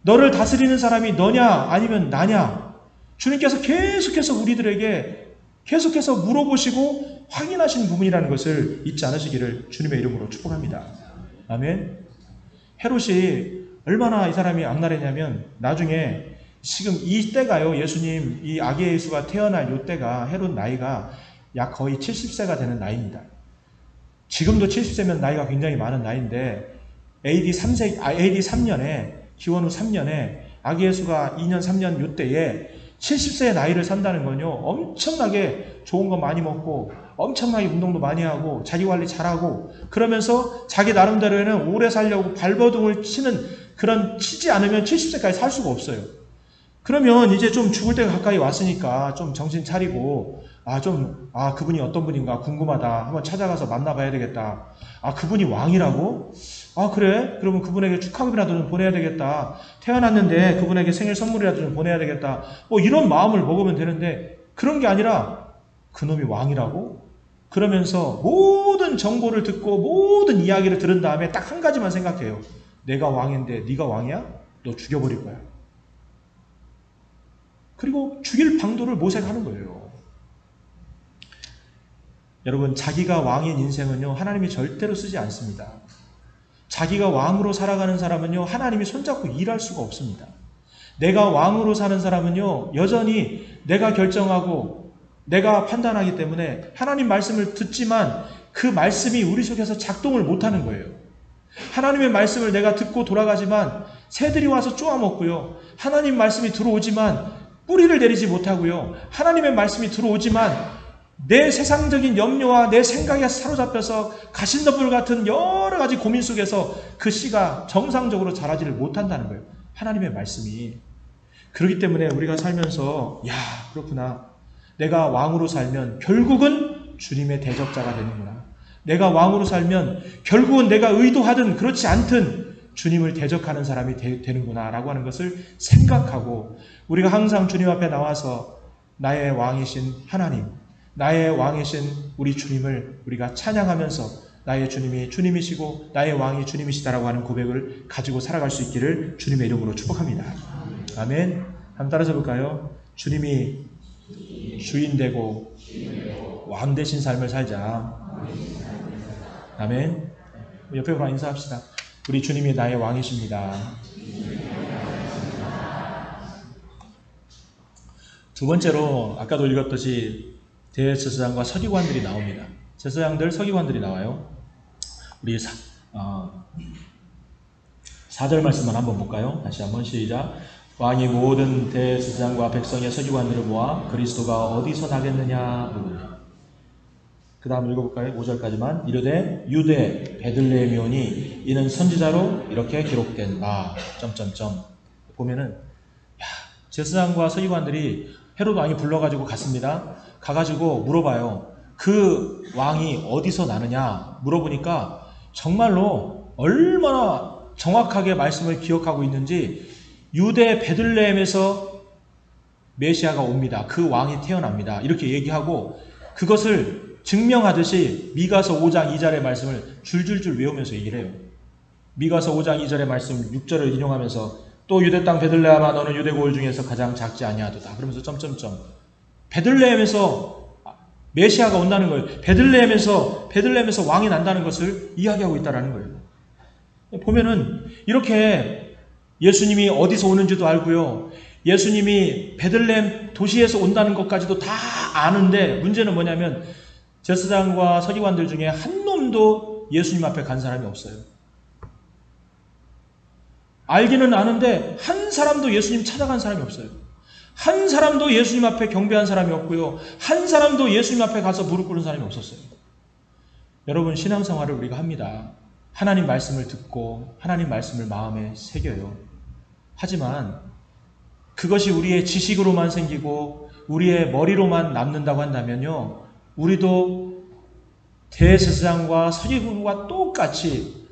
Speaker 1: 너를 다스리는 사람이 너냐 아니면 나냐? 주님께서 계속해서 우리들에게 계속해서 물어보시고 확인하시는 부분이라는 것을 잊지 않으시기를 주님의 이름으로 축복합니다. 아멘. 헤롯이 얼마나 이 사람이 악랄했냐면, 나중에 지금 이 때가요, 예수님 이 아기 예수가 태어날 이 때가 헤롯 나이가 약 거의 70세가 되는 나이입니다. 지금도 70세면 나이가 굉장히 많은 나이인데, AD 3년에 기원 후 3년에 아기 예수가 2년 3년 이때에 70세의 나이를 산다는 건요, 엄청나게 좋은 거 많이 먹고 엄청나게 운동도 많이 하고 자기 관리 잘하고, 그러면서 자기 나름대로에는 오래 살려고 발버둥을 치지 않으면 70세까지 살 수가 없어요. 그러면 이제 좀 죽을 때가 가까이 왔으니까 좀 정신 차리고, 그분이 어떤 분인가 궁금하다, 한번 찾아가서 만나봐야 되겠다. 그분이 왕이라고? 그래? 그러면 그분에게 축하금이라도 좀 보내야 되겠다. 태어났는데 그분에게 생일 선물이라도 좀 보내야 되겠다. 이런 마음을 먹으면 되는데, 그런 게 아니라 그놈이 왕이라고? 그러면서 모든 정보를 듣고 모든 이야기를 들은 다음에 딱 한 가지만 생각해요. 내가 왕인데 네가 왕이야? 너 죽여버릴 거야. 그리고 죽일 방도를 모색하는 거예요. 여러분, 자기가 왕인 인생은요, 하나님이 절대로 쓰지 않습니다. 자기가 왕으로 살아가는 사람은요, 하나님이 손잡고 일할 수가 없습니다. 내가 왕으로 사는 사람은요, 여전히 내가 결정하고 내가 판단하기 때문에 하나님 말씀을 듣지만 그 말씀이 우리 속에서 작동을 못하는 거예요. 하나님의 말씀을 내가 듣고 돌아가지만 새들이 와서 쪼아먹고요, 하나님 말씀이 들어오지만 뿌리를 내리지 못하고요, 하나님의 말씀이 들어오지만 내 세상적인 염려와 내 생각에 사로잡혀서 가시덤불 같은 여러 가지 고민 속에서 그 씨가 정상적으로 자라지를 못한다는 거예요. 하나님의 말씀이. 그렇기 때문에 우리가 살면서 그렇구나. 내가 왕으로 살면 결국은 주님의 대적자가 되는구나. 내가 왕으로 살면 결국은 내가 의도하든 그렇지 않든 주님을 대적하는 사람이 되는구나 라고 하는 것을 생각하고 우리가 항상 주님 앞에 나와서 나의 왕이신 하나님, 나의 왕이신 우리 주님을 우리가 찬양하면서 나의 주님이 주님이시고 나의 왕이 주님이시다라고 하는 고백을 가지고 살아갈 수 있기를 주님의 이름으로 축복합니다. 아멘. 한번 따라서 볼까요? 주님이 주인 되고 왕 되신 삶을 살자. 아멘. 옆에 보라 인사합시다. 우리 주님이 나의 왕이십니다. 두 번째로 아까도 읽었듯이 대제사장과 서기관들이 나옵니다. 제사장들, 서기관들이 나와요. 우리 4절 말씀만 한번 볼까요? 다시 한번 시작. 왕이 모든 대제사장과 백성의 서기관들을 모아 그리스도가 어디서 나겠느냐 물으니. 그 다음 읽어볼까요? 5절까지만. 이르되 유대 베들레헴이 오니 이는 선지자로 이렇게 기록된 바. 보면은 제사장과 서기관들이 헤롯 왕이 불러가지고 갔습니다. 가가지고 물어봐요. 그 왕이 어디서 나느냐 물어보니까 정말로 얼마나 정확하게 말씀을 기억하고 있는지 유대 베들레헴에서 메시아가 옵니다. 그 왕이 태어납니다. 이렇게 얘기하고 그것을 증명하듯이 미가서 5장 2절의 말씀을 줄줄줄 외우면서 얘기를 해요. 미가서 5장 2절의 말씀 6절을 인용하면서 또 유대 땅 베들레헴아 너는 유대 고을 중에서 가장 작지 아니하도다. 그러면서 베들레헴에서 메시아가 온다는 거예요. 베들레헴에서 왕이 난다는 것을 이야기하고 있다는 거예요. 보면은 이렇게 예수님이 어디서 오는지도 알고요. 예수님이 베들레헴 도시에서 온다는 것까지도 다 아는데 문제는 뭐냐면 제사장과 서기관들 중에 한 놈도 예수님 앞에 간 사람이 없어요. 알기는 아는데 한 사람도 예수님 찾아간 사람이 없어요. 한 사람도 예수님 앞에 경배한 사람이 없고요. 한 사람도 예수님 앞에 가서 무릎 꿇은 사람이 없었어요. 여러분 신앙생활을 우리가 합니다. 하나님 말씀을 듣고 하나님 말씀을 마음에 새겨요. 하지만 그것이 우리의 지식으로만 생기고 우리의 머리로만 남는다고 한다면요. 우리도 대제사장과 서기관과 똑같이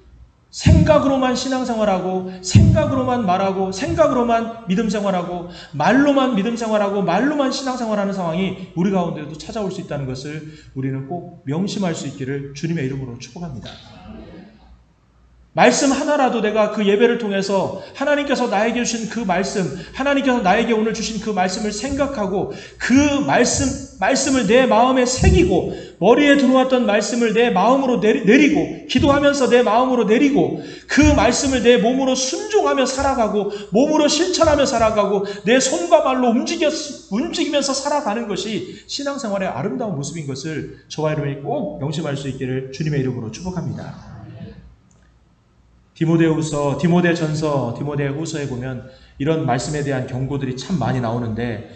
Speaker 1: 생각으로만 신앙생활하고 생각으로만 말하고 생각으로만 믿음생활하고 말로만 믿음생활하고 말로만 신앙생활하는 상황이 우리 가운데도 찾아올 수 있다는 것을 우리는 꼭 명심할 수 있기를 주님의 이름으로 축복합니다. 말씀 하나라도 내가 그 예배를 통해서 하나님께서 나에게 주신 그 말씀, 하나님께서 나에게 오늘 주신 그 말씀을 생각하고 그 말씀을 내 마음에 새기고 머리에 들어왔던 말씀을 내 마음으로 내리고 기도하면서 내 마음으로 내리고 그 말씀을 내 몸으로 순종하며 살아가고 몸으로 실천하며 살아가고 내 손과 발로 움직이면서 살아가는 것이 신앙생활의 아름다운 모습인 것을 저와 여러분이 꼭 명심할 수 있기를 주님의 이름으로 축복합니다. 디모데전서, 디모데후서에 보면 이런 말씀에 대한 경고들이 참 많이 나오는데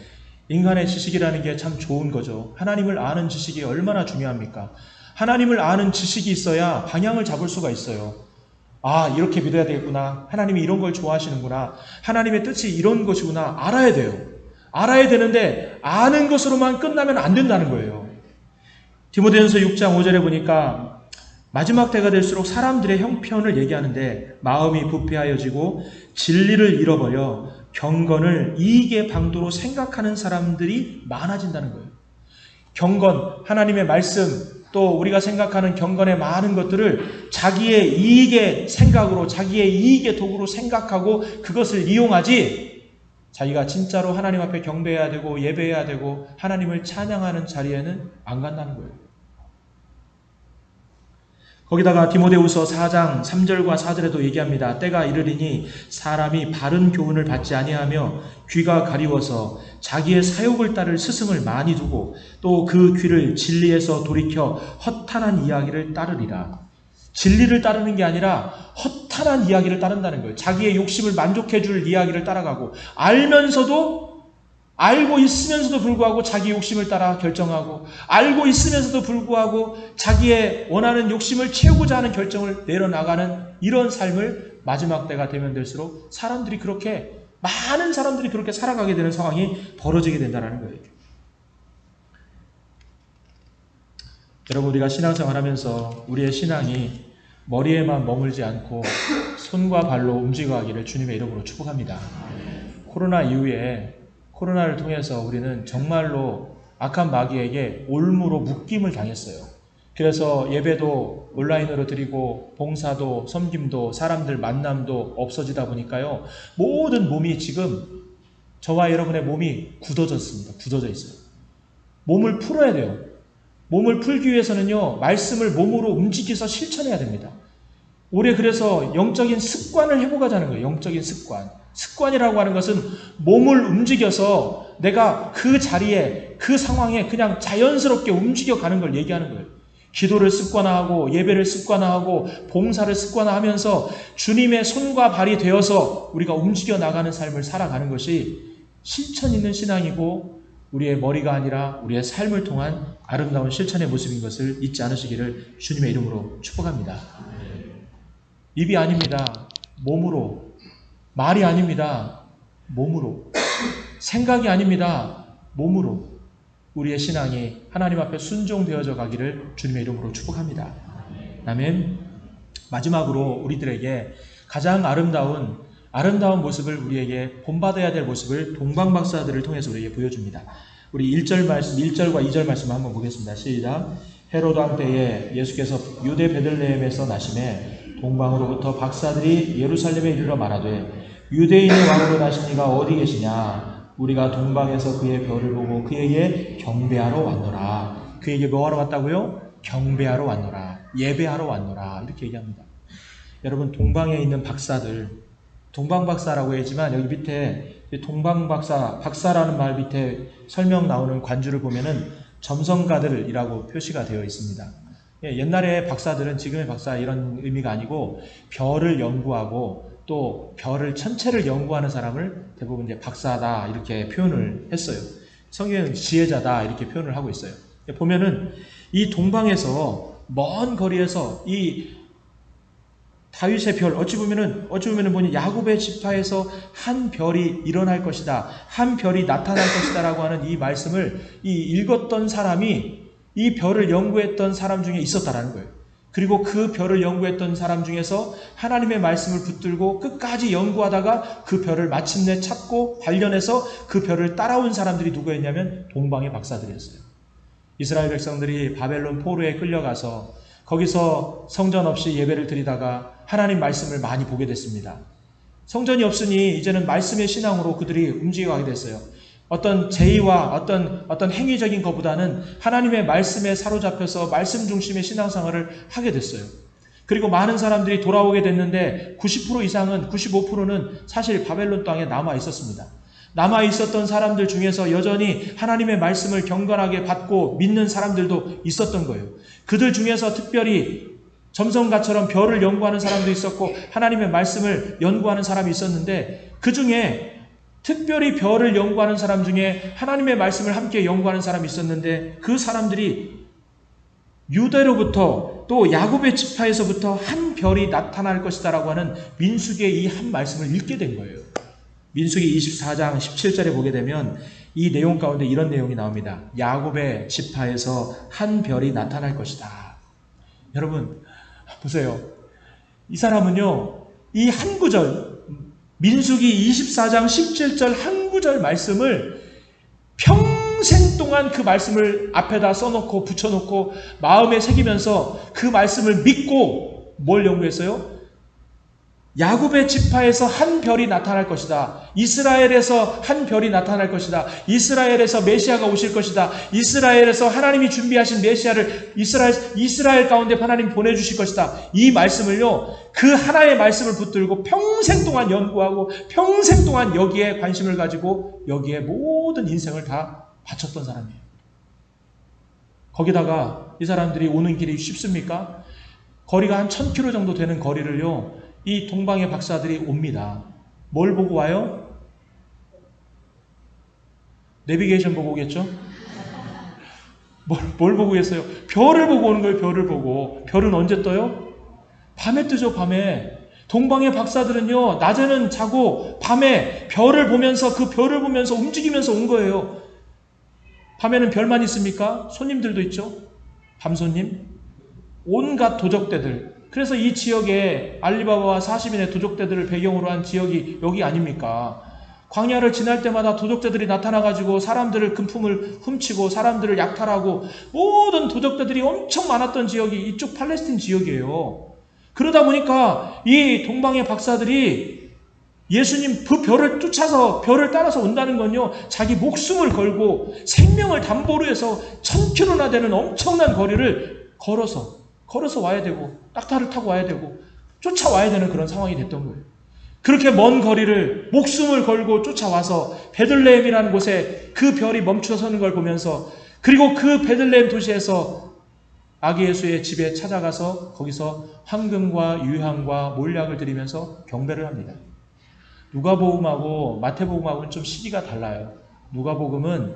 Speaker 1: 인간의 지식이라는 게 참 좋은 거죠. 하나님을 아는 지식이 얼마나 중요합니까? 하나님을 아는 지식이 있어야 방향을 잡을 수가 있어요. 아, 이렇게 믿어야 되겠구나. 하나님이 이런 걸 좋아하시는구나. 하나님의 뜻이 이런 것이구나. 알아야 돼요. 알아야 되는데 아는 것으로만 끝나면 안 된다는 거예요. 디모데전서 6장 5절에 보니까 마지막 때가 될수록 사람들의 형편을 얘기하는데 마음이 부패하여지고 진리를 잃어버려 경건을 이익의 방도로 생각하는 사람들이 많아진다는 거예요. 경건, 하나님의 말씀, 또 우리가 생각하는 경건의 많은 것들을 자기의 이익의 생각으로 자기의 이익의 도구로 생각하고 그것을 이용하지 자기가 진짜로 하나님 앞에 경배해야 되고 예배해야 되고 하나님을 찬양하는 자리에는 안 간다는 거예요. 거기다가 디모데후서 4장 3절과 4절에도 얘기합니다. 때가 이르리니 사람이 바른 교훈을 받지 아니하며 귀가 가리워서 자기의 사욕을 따를 스승을 많이 두고 또 그 귀를 진리에서 돌이켜 허탄한 이야기를 따르리라. 진리를 따르는 게 아니라 허탄한 이야기를 따른다는 거예요. 자기의 욕심을 만족해 줄 이야기를 따라가고 알면서도 알고 있으면서도 불구하고 자기 욕심을 따라 결정하고, 알고 있으면서도 불구하고 자기의 원하는 욕심을 채우고자 하는 결정을 내려나가는 이런 삶을 마지막 때가 되면 될수록 많은 사람들이 그렇게 살아가게 되는 상황이 벌어지게 된다는 거예요. 여러분, 우리가 신앙생활 하면서 우리의 신앙이 머리에만 머물지 않고 손과 발로 움직여가기를 주님의 이름으로 축복합니다. 코로나 이후에 코로나를 통해서 우리는 정말로 악한 마귀에게 올무로 묶임을 당했어요. 그래서 예배도 온라인으로 드리고 봉사도 섬김도 사람들 만남도 없어지다 보니까요, 모든 몸이 지금 저와 여러분의 몸이 굳어졌습니다. 굳어져 있어요. 몸을 풀어야 돼요. 몸을 풀기 위해서는요, 말씀을 몸으로 움직여서 실천해야 됩니다. 올해 그래서 영적인 습관을 회복하자는 거예요. 영적인 습관. 습관이라고 하는 것은 몸을 움직여서 내가 그 자리에, 그 상황에 그냥 자연스럽게 움직여가는 걸 얘기하는 거예요. 기도를 습관화하고 예배를 습관화하고 봉사를 습관화하면서 주님의 손과 발이 되어서 우리가 움직여 나가는 삶을 살아가는 것이 실천 있는 신앙이고, 우리의 머리가 아니라 우리의 삶을 통한 아름다운 실천의 모습인 것을 잊지 않으시기를 주님의 이름으로 축복합니다. 입이 아닙니다. 몸으로. 말이 아닙니다. 몸으로. 생각이 아닙니다. 몸으로. 우리의 신앙이 하나님 앞에 순종되어져 가기를 주님의 이름으로 축복합니다. 아멘. 마지막으로 우리들에게 가장 아름다운 모습을, 우리에게 본받아야 될 모습을 동방박사들을 통해서 우리에게 보여줍니다. 우리 1절과 2절 말씀을 한번 보겠습니다. 시작. 헤로드 왕 때에 예수께서 유대 베들레헴에서 나심에 동방으로부터 박사들이 예루살렘에 이르러 말하되, 유대인의 왕으로 나신 이가 어디 계시냐? 우리가 동방에서 그의 별을 보고 그에게 경배하러 왔노라. 그에게 뭐하러 왔다고요? 경배하러 왔노라. 예배하러 왔노라. 이렇게 얘기합니다. 여러분, 동방에 있는 박사들, 동방박사라고 했지만 여기 밑에 박사라는 말 밑에 설명 나오는 관주를 보면은 점성가들이라고 표시가 되어 있습니다. 옛날에 박사들은 지금의 박사 이런 의미가 아니고 별을 연구하고 또 별을 전체를 연구하는 사람을 대부분 이제 박사다 이렇게 표현을 했어요. 성경은 지혜자다 이렇게 표현을 하고 있어요. 보면은 이 동방에서 먼 거리에서 이 다윗의 별, 어찌 보면은 보니 야곱의 지파에서 한 별이 일어날 것이다, 한 별이 나타날 것이다라고 하는 이 말씀을 읽었던 사람이 이 별을 연구했던 사람 중에 있었다라는 거예요. 그리고 그 별을 연구했던 사람 중에서 하나님의 말씀을 붙들고 끝까지 연구하다가 그 별을 마침내 찾고 발견해서 그 별을 따라온 사람들이 누구였냐면 동방의 박사들이었어요. 이스라엘 백성들이 바벨론 포로에 끌려가서 거기서 성전 없이 예배를 드리다가 하나님 말씀을 많이 보게 됐습니다. 성전이 없으니 이제는 말씀의 신앙으로 그들이 움직여가게 됐어요. 어떤 제의와 어떤 행위적인 것보다는 하나님의 말씀에 사로잡혀서 말씀 중심의 신앙생활을 하게 됐어요. 그리고 많은 사람들이 돌아오게 됐는데 90% 이상은, 95%는 사실 바벨론 땅에 남아 있었습니다. 남아 있었던 사람들 중에서 여전히 하나님의 말씀을 경건하게 받고 믿는 사람들도 있었던 거예요. 그들 중에서 특별히 점성가처럼 별을 연구하는 사람도 있었고 하나님의 말씀을 연구하는 사람이 있었는데, 그 중에 특별히 별을 연구하는 사람 중에 하나님의 말씀을 함께 연구하는 사람이 있었는데, 그 사람들이 유대로부터 또 야곱의 지파에서부터 한 별이 나타날 것이다 라고 하는 민수기의 이 한 말씀을 읽게 된 거예요. 민수기 24장 17절에 보게 되면 이 내용 가운데 이런 내용이 나옵니다. 야곱의 지파에서 한 별이 나타날 것이다. 여러분 보세요. 이 사람은요, 이 한 구절, 민수기 24장 17절 한 구절 말씀을 평생 동안 그 말씀을 앞에다 써놓고 붙여놓고 마음에 새기면서 그 말씀을 믿고 뭘 연구했어요? 야곱의 지파에서 한 별이 나타날 것이다. 이스라엘에서 한 별이 나타날 것이다. 이스라엘에서 메시아가 오실 것이다. 이스라엘에서 하나님이 준비하신 메시아를 이스라엘 가운데 하나님이 보내주실 것이다. 이 말씀을요, 그 하나의 말씀을 붙들고 평생 동안 연구하고 평생 동안 여기에 관심을 가지고 여기에 모든 인생을 다 바쳤던 사람이에요. 거기다가 이 사람들이 오는 길이 쉽습니까? 거리가 한 1000km 정도 되는 거리를요, 이 동방의 박사들이 옵니다. 뭘 보고 와요? 내비게이션 보고 오겠죠? 뭘 보고 오겠어요? 별을 보고 오는 거예요. 별을 보고. 별은 언제 떠요? 밤에 뜨죠. 밤에. 동방의 박사들은요, 낮에는 자고 밤에 별을 보면서, 그 별을 보면서 움직이면서 온 거예요. 밤에는 별만 있습니까? 손님들도 있죠. 밤손님. 온갖 도적대들. 그래서 이 지역에 알리바바와 40인의 도적대들을 배경으로 한 지역이 여기 아닙니까? 광야를 지날 때마다 도적대들이 나타나가지고 사람들을 금품을 훔치고 사람들을 약탈하고 모든 도적대들이 엄청 많았던 지역이 이쪽 팔레스틴 지역이에요. 그러다 보니까 이 동방의 박사들이 예수님 그 별을 쫓아서 별을 따라서 온다는 건요, 자기 목숨을 걸고 생명을 담보로 해서 1000km나 되는 엄청난 거리를 걸어서 와야 되고 낙타를 타고 와야 되고 쫓아와야 되는 그런 상황이 됐던 거예요. 그렇게 먼 거리를 목숨을 걸고 쫓아와서 베들레헴이라는 곳에 그 별이 멈춰서는 걸 보면서, 그리고 그 베들레헴 도시에서 아기 예수의 집에 찾아가서 거기서 황금과 유향과 몰약을 드리면서 경배를 합니다. 누가복음하고 마태복음하고는 좀 시기가 달라요. 누가복음은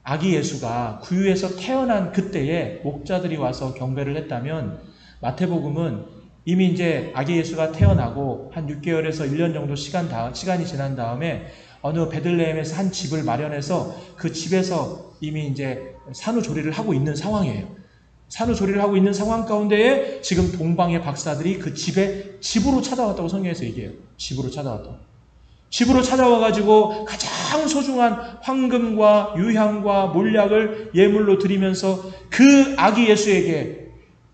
Speaker 1: 아기 예수가 구유에서 태어난 그때에 목자들이 와서 경배를 했다면, 마태복음은 이미 이제 아기 예수가 태어나고 한 6개월에서 1년 정도 시간이 지난 다음에 어느 베들레헴에서 한 집을 마련해서 그 집에서 이미 이제 산후조리를 하고 있는 상황이에요. 산후조리를 하고 있는 상황 가운데에 지금 동방의 박사들이 그 집으로 찾아왔다고 성경에서 얘기해요. 집으로 찾아왔다고. 집으로 찾아와가지고 가장 소중한 황금과 유향과 몰약을 예물로 드리면서 그 아기 예수에게,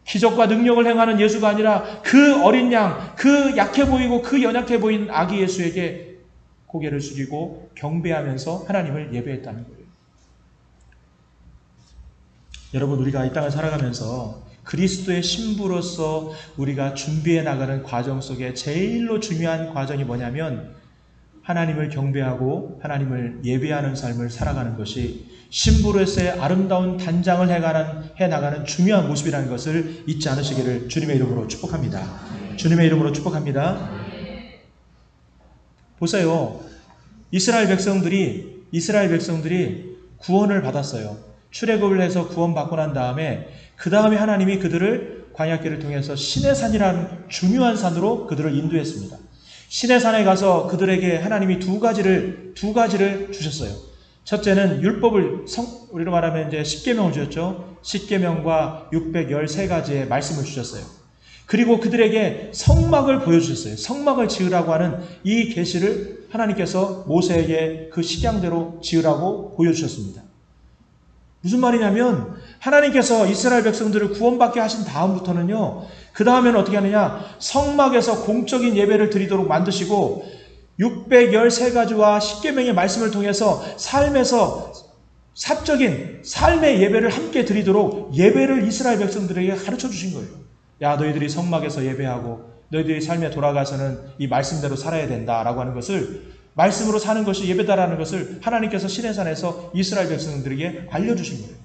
Speaker 1: 기적과 능력을 행하는 예수가 아니라 그 어린 양, 그 약해 보이고 그 연약해 보인 아기 예수에게 고개를 숙이고 경배하면서 하나님을 예배했다는 거예요. 여러분, 우리가 이 땅을 살아가면서 그리스도의 신부로서 우리가 준비해 나가는 과정 속에 제일로 중요한 과정이 뭐냐면, 하나님을 경배하고 하나님을 예배하는 삶을 살아가는 것이 신부로서의 아름다운 단장을 해나가는 중요한 모습이라는 것을 잊지 않으시기를 주님의 이름으로 축복합니다. 주님의 이름으로 축복합니다. 보세요. 이스라엘 백성들이 구원을 받았어요. 출애굽을 해서 구원받고 난 다음에 그 다음에 하나님이 그들을 광야길을 통해서 시내산이라는 중요한 산으로 그들을 인도했습니다. 시내산에 가서 그들에게 하나님이 두 가지를 주셨어요. 첫째는 율법을, 우리로 말하면 이제 십계명을 주셨죠. 십계명과 613가지의 말씀을 주셨어요. 그리고 그들에게 성막을 보여주셨어요. 성막을 지으라고 하는 이 계시를 하나님께서 모세에게 그 식양대로 지으라고 보여주셨습니다. 무슨 말이냐면, 하나님께서 이스라엘 백성들을 구원받게 하신 다음부터는요, 그 다음에는 어떻게 하느냐, 성막에서 공적인 예배를 드리도록 만드시고 613가지와 십계명의 말씀을 통해서 삶에서 사적인 삶의 예배를 함께 드리도록 예배를 이스라엘 백성들에게 가르쳐 주신 거예요. 야, 너희들이 성막에서 예배하고 너희들이 삶에 돌아가서는 이 말씀대로 살아야 된다라고 하는 것을, 말씀으로 사는 것이 예배다라는 것을 하나님께서 시내산에서 이스라엘 백성들에게 알려주신 거예요.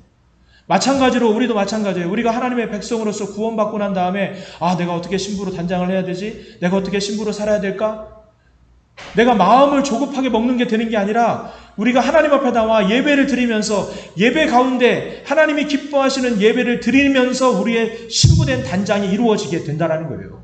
Speaker 1: 마찬가지로 우리도 마찬가지예요. 우리가 하나님의 백성으로서 구원받고 난 다음에, 내가 어떻게 신부로 단장을 해야 되지? 내가 어떻게 신부로 살아야 될까? 내가 마음을 조급하게 먹는 게 되는 게 아니라, 우리가 하나님 앞에 나와 예배를 드리면서 예배 가운데 하나님이 기뻐하시는 예배를 드리면서 우리의 신부된 단장이 이루어지게 된다는 거예요.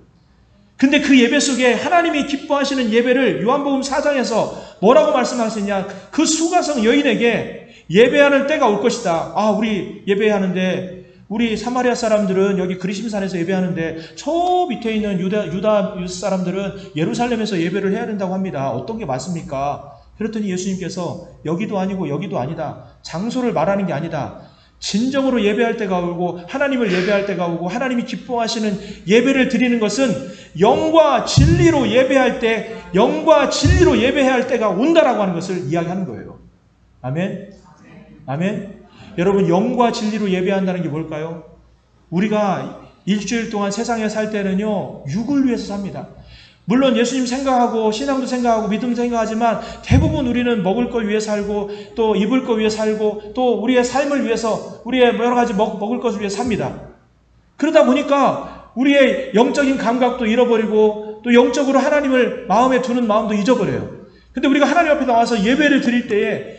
Speaker 1: 근데 그 예배 속에 하나님이 기뻐하시는 예배를 요한복음 4장에서 뭐라고 말씀하셨냐? 그 수가성 여인에게 예배하는 때가 올 것이다. 우리 예배하는데, 우리 사마리아 사람들은 여기 그리심산에서 예배하는데 저 밑에 있는 유다 사람들은 예루살렘에서 예배를 해야 된다고 합니다. 어떤 게 맞습니까? 그랬더니 예수님께서 여기도 아니고 여기도 아니다. 장소를 말하는 게 아니다. 진정으로 예배할 때가 오고 하나님을 예배할 때가 오고 하나님이 기뻐하시는 예배를 드리는 것은 영과 진리로 예배할 때, 영과 진리로 예배해야 할 때가 온다라고 하는 것을 이야기하는 거예요. 아멘? 아멘? 여러분, 영과 진리로 예배한다는 게 뭘까요? 우리가 일주일 동안 세상에 살 때는요, 육을 위해서 삽니다. 물론 예수님 생각하고 신앙도 생각하고 믿음 생각하지만 대부분 우리는 먹을 걸 위해 살고 또 입을 걸 위해 살고 또 우리의 삶을 위해서, 우리의 여러 가지 먹을 것을 위해 삽니다. 그러다 보니까 우리의 영적인 감각도 잃어버리고 또 영적으로 하나님을 마음에 두는 마음도 잊어버려요. 근데 우리가 하나님 앞에 나와서 예배를 드릴 때에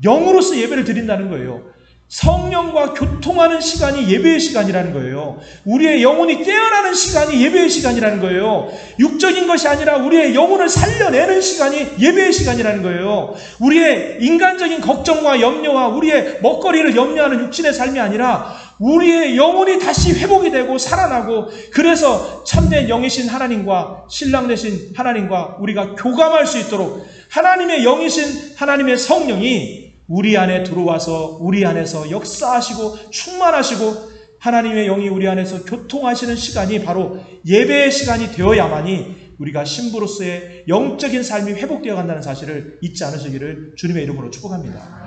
Speaker 1: 영으로서 예배를 드린다는 거예요. 성령과 교통하는 시간이 예배의 시간이라는 거예요. 우리의 영혼이 깨어나는 시간이 예배의 시간이라는 거예요. 육적인 것이 아니라 우리의 영혼을 살려내는 시간이 예배의 시간이라는 거예요. 우리의 인간적인 걱정과 염려와 우리의 먹거리를 염려하는 육신의 삶이 아니라 우리의 영혼이 다시 회복이 되고 살아나고, 그래서 참된 영이신 하나님과 신랑 되신 하나님과 우리가 교감할 수 있도록 하나님의 영이신 하나님의 성령이 우리 안에 들어와서 우리 안에서 역사하시고 충만하시고 하나님의 영이 우리 안에서 교통하시는 시간이 바로 예배의 시간이 되어야만이 우리가 신부로서의 영적인 삶이 회복되어 간다는 사실을 잊지 않으시기를 주님의 이름으로 축복합니다.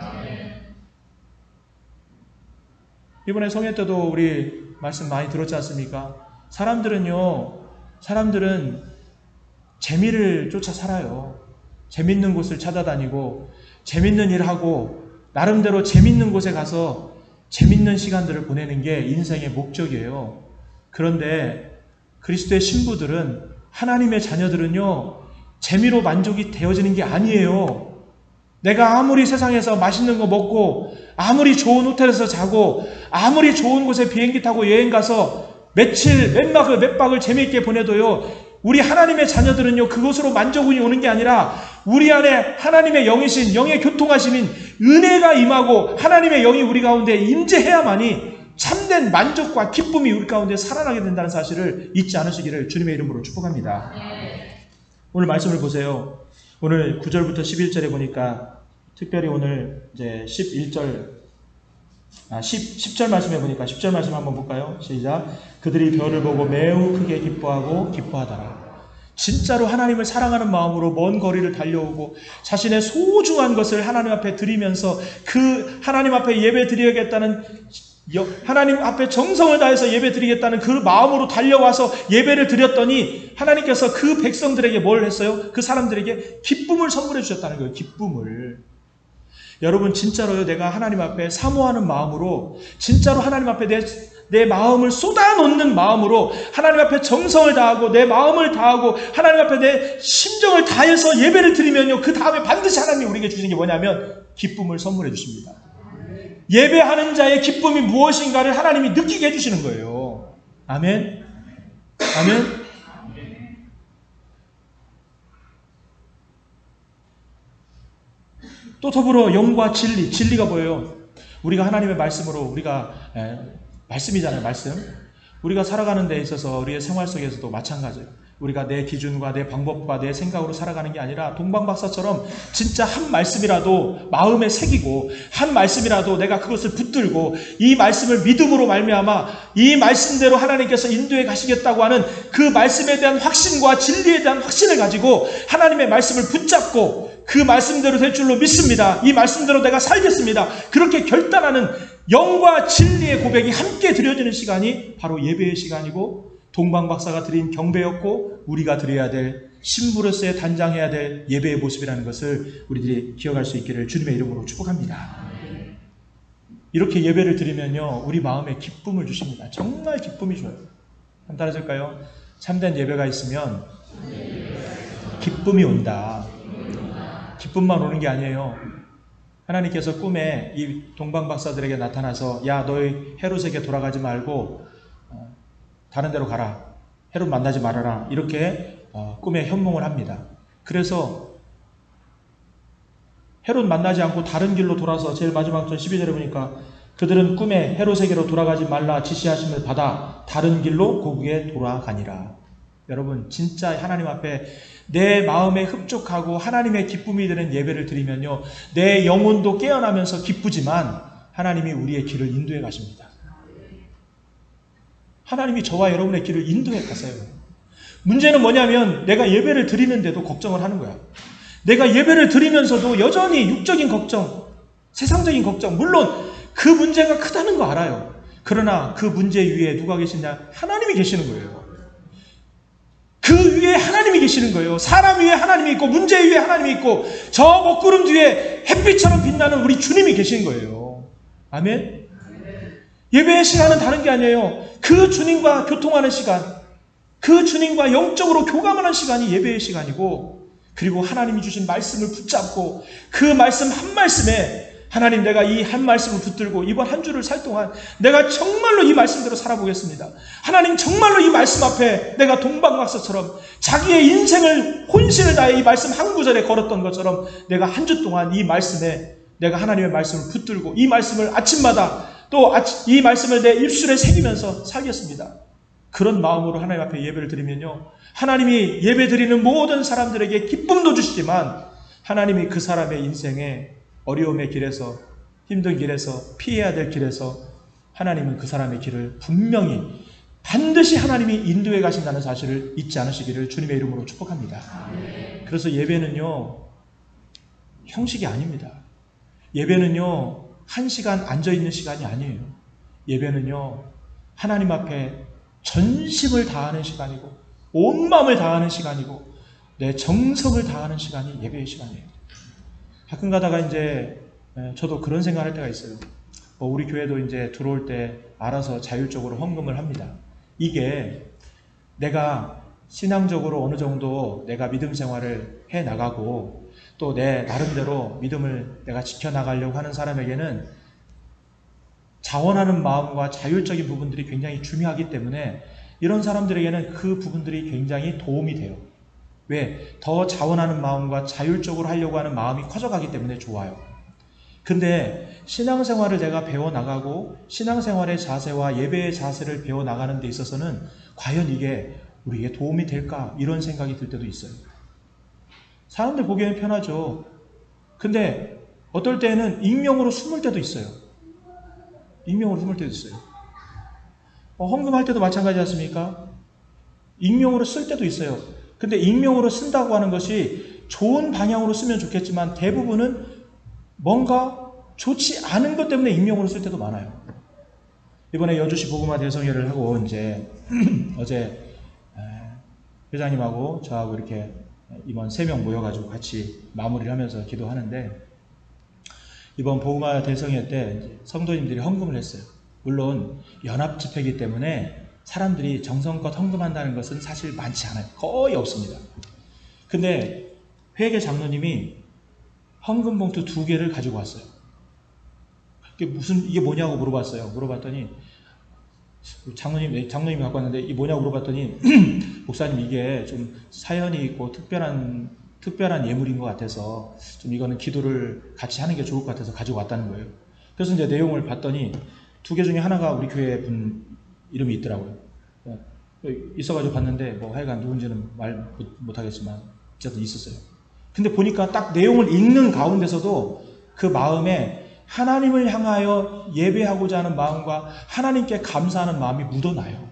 Speaker 1: 이번에 성회 때도 우리 말씀 많이 들었지 않습니까? 사람들은 재미를 쫓아 살아요. 재밌는 곳을 찾아다니고 재밌는 일 하고 나름대로 재밌는 곳에 가서 재밌는 시간들을 보내는 게 인생의 목적이에요. 그런데 그리스도의 신부들은, 하나님의 자녀들은요, 재미로 만족이 되어지는 게 아니에요. 내가 아무리 세상에서 맛있는 거 먹고 아무리 좋은 호텔에서 자고 아무리 좋은 곳에 비행기 타고 여행 가서 며칠 몇 박을 재미있게 보내도요, 우리 하나님의 자녀들은요, 그것으로 만족이 오는 게 아니라 우리 안에 하나님의 영이신 영의 교통하심인 은혜가 임하고 하나님의 영이 우리 가운데 임재해야만이 참된 만족과 기쁨이 우리 가운데 살아나게 된다는 사실을 잊지 않으시기를 주님의 이름으로 축복합니다. 오늘 말씀을 보세요. 오늘 9절부터 11절에 보니까 특별히 오늘 이제 10절 말씀에 보니까 10절 말씀 한번 볼까요? 시작. 그들이 별을 보고 매우 크게 기뻐하고 기뻐하더라. 진짜로 하나님을 사랑하는 마음으로 먼 거리를 달려오고 자신의 소중한 것을 하나님 앞에 드리면서 그 하나님 앞에 예배 드리겠다는, 하나님 앞에 정성을 다해서 예배 드리겠다는 그 마음으로 달려와서 예배를 드렸더니 하나님께서 그 백성들에게 뭘 했어요? 그 사람들에게 기쁨을 선물해 주셨다는 거예요. 기쁨을. 여러분, 진짜로요, 내가 하나님 앞에 사모하는 마음으로, 진짜로 하나님 앞에 내 마음을 쏟아놓는 마음으로 하나님 앞에 정성을 다하고 내 마음을 다하고 하나님 앞에 내 심정을 다해서 예배를 드리면요, 그 다음에 반드시 하나님이 우리에게 주시는 게 뭐냐면 기쁨을 선물해 주십니다. 예배하는 자의 기쁨이 무엇인가를 하나님이 느끼게 해주시는 거예요. 아멘. 아멘. 또 더불어 영과 진리가 뭐예요? 우리가 하나님의 말씀으로, 우리가 말씀이잖아요. 말씀. 우리가 살아가는 데 있어서 우리의 생활 속에서도 마찬가지예요. 우리가 내 기준과 내 방법과 내 생각으로 살아가는 게 아니라 동방박사처럼 진짜 한 말씀이라도 마음에 새기고 한 말씀이라도 내가 그것을 붙들고 이 말씀을 믿음으로 말미암아 이 말씀대로 하나님께서 인도해 가시겠다고 하는 그 말씀에 대한 확신과 진리에 대한 확신을 가지고 하나님의 말씀을 붙잡고 그 말씀대로 될 줄로 믿습니다. 이 말씀대로 내가 살겠습니다. 그렇게 결단하는 영과 진리의 고백이 함께 드려지는 시간이 바로 예배의 시간이고, 동방박사가 드린 경배였고 우리가 드려야 될, 신부로서의 단장해야 될 예배의 모습이라는 것을 우리들이 기억할 수 있기를 주님의 이름으로 축복합니다. 이렇게 예배를 드리면요, 우리 마음에 기쁨을 주십니다. 정말 기쁨이 줘요. 한번 따라해줄까요? 참된 예배가 있으면 기쁨이 온다. 기쁨만 오는 게 아니에요. 하나님께서 꿈에 이 동방박사들에게 나타나서, 야, 너희 헤롯에게 돌아가지 말고 다른 데로 가라. 헤롯 만나지 말아라. 이렇게 꿈에 현몽을 합니다. 그래서 헤롯 만나지 않고 다른 길로 돌아서 제일 마지막 절 12절에 보니까 그들은 꿈에 헤롯에게로 돌아가지 말라 지시하심을 받아 다른 길로 고국에 돌아가니라. 여러분, 진짜 하나님 앞에 내 마음에 흡족하고 하나님의 기쁨이 되는 예배를 드리면요, 내 영혼도 깨어나면서 기쁘지만 하나님이 우리의 길을 인도해 가십니다. 하나님이 저와 여러분의 길을 인도해 가세요. 문제는 뭐냐면 내가 예배를 드리는데도 걱정을 하는 거야. 내가 예배를 드리면서도 여전히 육적인 걱정, 세상적인 걱정, 물론 그 문제가 크다는 거 알아요. 그러나 그 문제 위에 누가 계시냐? 하나님이 계시는 거예요. 그 위에 하나님이 계시는 거예요. 사람 위에 하나님이 있고 문제 위에 하나님이 있고 저 먹구름 뒤에 햇빛처럼 빛나는 우리 주님이 계신 거예요. 아멘. 예배의 시간은 다른 게 아니에요. 그 주님과 교통하는 시간, 그 주님과 영적으로 교감하는 시간이 예배의 시간이고, 그리고 하나님이 주신 말씀을 붙잡고 그 말씀 한 말씀에 하나님, 내가 이 한 말씀을 붙들고 이번 한 주를 살 동안 내가 정말로 이 말씀대로 살아보겠습니다. 하나님, 정말로 이 말씀 앞에 내가 동방박사처럼 자기의 인생을 혼신을 다해 이 말씀 한 구절에 걸었던 것처럼 내가 한 주 동안 이 말씀에 내가 하나님의 말씀을 붙들고 이 말씀을 아침마다 또 이 말씀을 내 입술에 새기면서 살겠습니다. 그런 마음으로 하나님 앞에 예배를 드리면요, 하나님이 예배 드리는 모든 사람들에게 기쁨도 주시지만 하나님이 그 사람의 인생에 어려움의 길에서, 힘든 길에서, 피해야 될 길에서 하나님은 그 사람의 길을 분명히 반드시 하나님이 인도해 가신다는 사실을 잊지 않으시기를 주님의 이름으로 축복합니다. 그래서 예배는요, 형식이 아닙니다. 예배는요, 한 시간 앉아있는 시간이 아니에요. 예배는요, 하나님 앞에 전심을 다하는 시간이고 온 마음을 다하는 시간이고 내 정성을 다하는 시간이 예배의 시간이에요. 가끔 가다가 이제 저도 그런 생각을 할 때가 있어요. 우리 교회도 이제 들어올 때 알아서 자율적으로 헌금을 합니다. 이게 내가 신앙적으로 어느 정도 내가 믿음 생활을 해 나가고 또 내 나름대로 믿음을 내가 지켜나가려고 하는 사람에게는 자원하는 마음과 자율적인 부분들이 굉장히 중요하기 때문에 이런 사람들에게는 그 부분들이 굉장히 도움이 돼요. 왜? 더 자원하는 마음과 자율적으로 하려고 하는 마음이 커져가기 때문에 좋아요. 근데 신앙생활을 내가 배워나가고 신앙생활의 자세와 예배의 자세를 배워나가는 데 있어서는 과연 이게 우리에게 도움이 될까? 이런 생각이 들 때도 있어요. 사람들 보기에는 편하죠. 근데 어떨 때는 익명으로 숨을 때도 있어요. 익명으로 숨을 때도 있어요. 헌금할 때도 마찬가지 않습니까? 익명으로 쓸 때도 있어요. 근데 익명으로 쓴다고 하는 것이 좋은 방향으로 쓰면 좋겠지만 대부분은 뭔가 좋지 않은 것 때문에 익명으로 쓸 때도 많아요. 이번에 여주시 복음화 대성회를 하고 이제 어제 회장님하고 저하고 이렇게 이번 3명 모여가지고 같이 마무리를 하면서 기도하는데 이번 복음화 대성회 때 성도님들이 헌금을 했어요. 물론 연합 집회이기 때문에 사람들이 정성껏 헌금한다는 것은 사실 많지 않아요. 거의 없습니다. 근데 회계 장로님이 헌금 봉투 2개를 가지고 왔어요. 이게 뭐냐고 물어봤어요. 물어봤더니 장로님이 갖고 왔는데 이게 뭐냐고 물어봤더니 목사님, 이게 좀 사연이 있고 특별한 예물인 것 같아서 좀 이거는 기도를 같이 하는 게 좋을 것 같아서 가지고 왔다는 거예요. 그래서 이제 내용을 봤더니 2개 중에 하나가 우리 교회 분 이름이 있더라고요. 있어가지고 봤는데 뭐 하여간 누군지는 말 못하겠지만 어쨌든 있었어요. 근데 보니까 딱 내용을 읽는 가운데서도 그 마음에 하나님을 향하여 예배하고자 하는 마음과 하나님께 감사하는 마음이 묻어나요.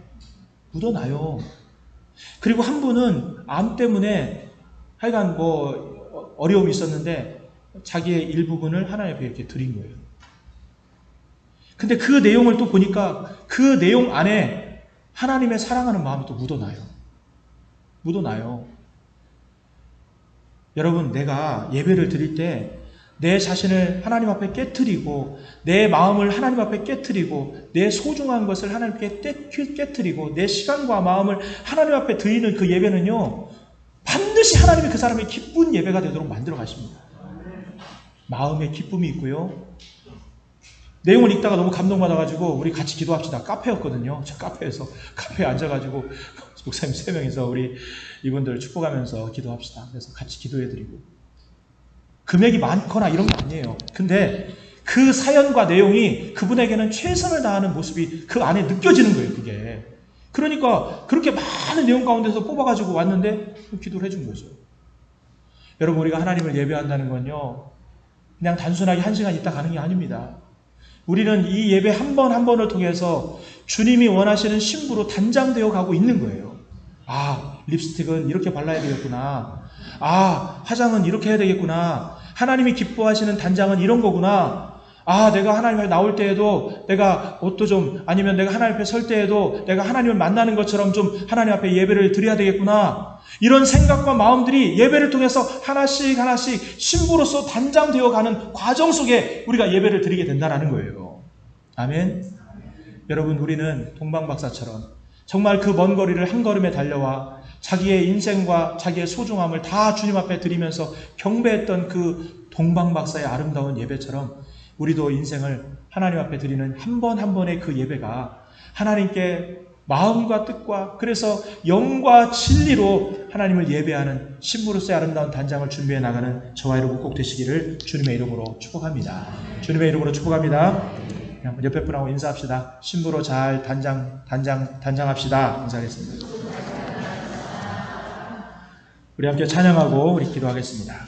Speaker 1: 그리고 한 분은 암 때문에 하여간 뭐 어려움이 있었는데 자기의 일부분을 하나님 앞에 이렇게 드린 거예요. 근데 그 내용을 또 보니까 그 내용 안에 하나님의 사랑하는 마음이 또 묻어나요. 여러분, 내가 예배를 드릴 때 내 자신을 하나님 앞에 깨트리고 내 마음을 하나님 앞에 깨트리고 내 소중한 것을 하나님께 깨트리고 내 시간과 마음을 하나님 앞에 드리는 그 예배는요, 반드시 하나님이 그 사람의 기쁜 예배가 되도록 만들어 가십니다. 마음에 기쁨이 있고요. 내용을 읽다가 너무 감동받아가지고 우리 같이 기도합시다. 카페였거든요. 저 카페에 앉아가지고 목사님 3명이서 우리 이분들 축복하면서 기도합시다. 그래서 같이 기도해드리고, 금액이 많거나 이런 게 아니에요. 근데 그 사연과 내용이 그분에게는 최선을 다하는 모습이 그 안에 느껴지는 거예요. 그게. 그러니까 그렇게 많은 내용 가운데서 뽑아가지고 왔는데 기도를 해준 거죠. 여러분, 우리가 하나님을 예배한다는 건요, 그냥 단순하게 1시간 있다 가는 게 아닙니다. 우리는 이 예배 한 번 한 번을 통해서 주님이 원하시는 신부로 단장되어 가고 있는 거예요. 아, 립스틱은 이렇게 발라야 되겠구나. 아, 화장은 이렇게 해야 되겠구나. 하나님이 기뻐하시는 단장은 이런 거구나. 아, 내가 하나님 앞에 나올 때에도 내가 옷도 좀, 아니면 내가 하나님 앞에 설 때에도 내가 하나님을 만나는 것처럼 좀 하나님 앞에 예배를 드려야 되겠구나. 이런 생각과 마음들이 예배를 통해서 하나씩 신부로서 단장되어 가는 과정 속에 우리가 예배를 드리게 된다는 거예요. 아멘. 여러분, 우리는 동방박사처럼 정말 그 먼 거리를 한 걸음에 달려와 자기의 인생과 자기의 소중함을 다 주님 앞에 드리면서 경배했던 그 동방박사의 아름다운 예배처럼 우리도 인생을 하나님 앞에 드리는 한 번 한 번의 그 예배가 하나님께 마음과 뜻과 그래서 영과 진리로 하나님을 예배하는 신부로서의 아름다운 단장을 준비해 나가는 저와 여러분 꼭 되시기를 주님의 이름으로 축복합니다. 주님의 이름으로 축복합니다. 옆에 분하고 인사합시다. 신부로 잘 단장합시다. 인사하겠습니다. 우리 함께 찬양하고 우리 기도하겠습니다.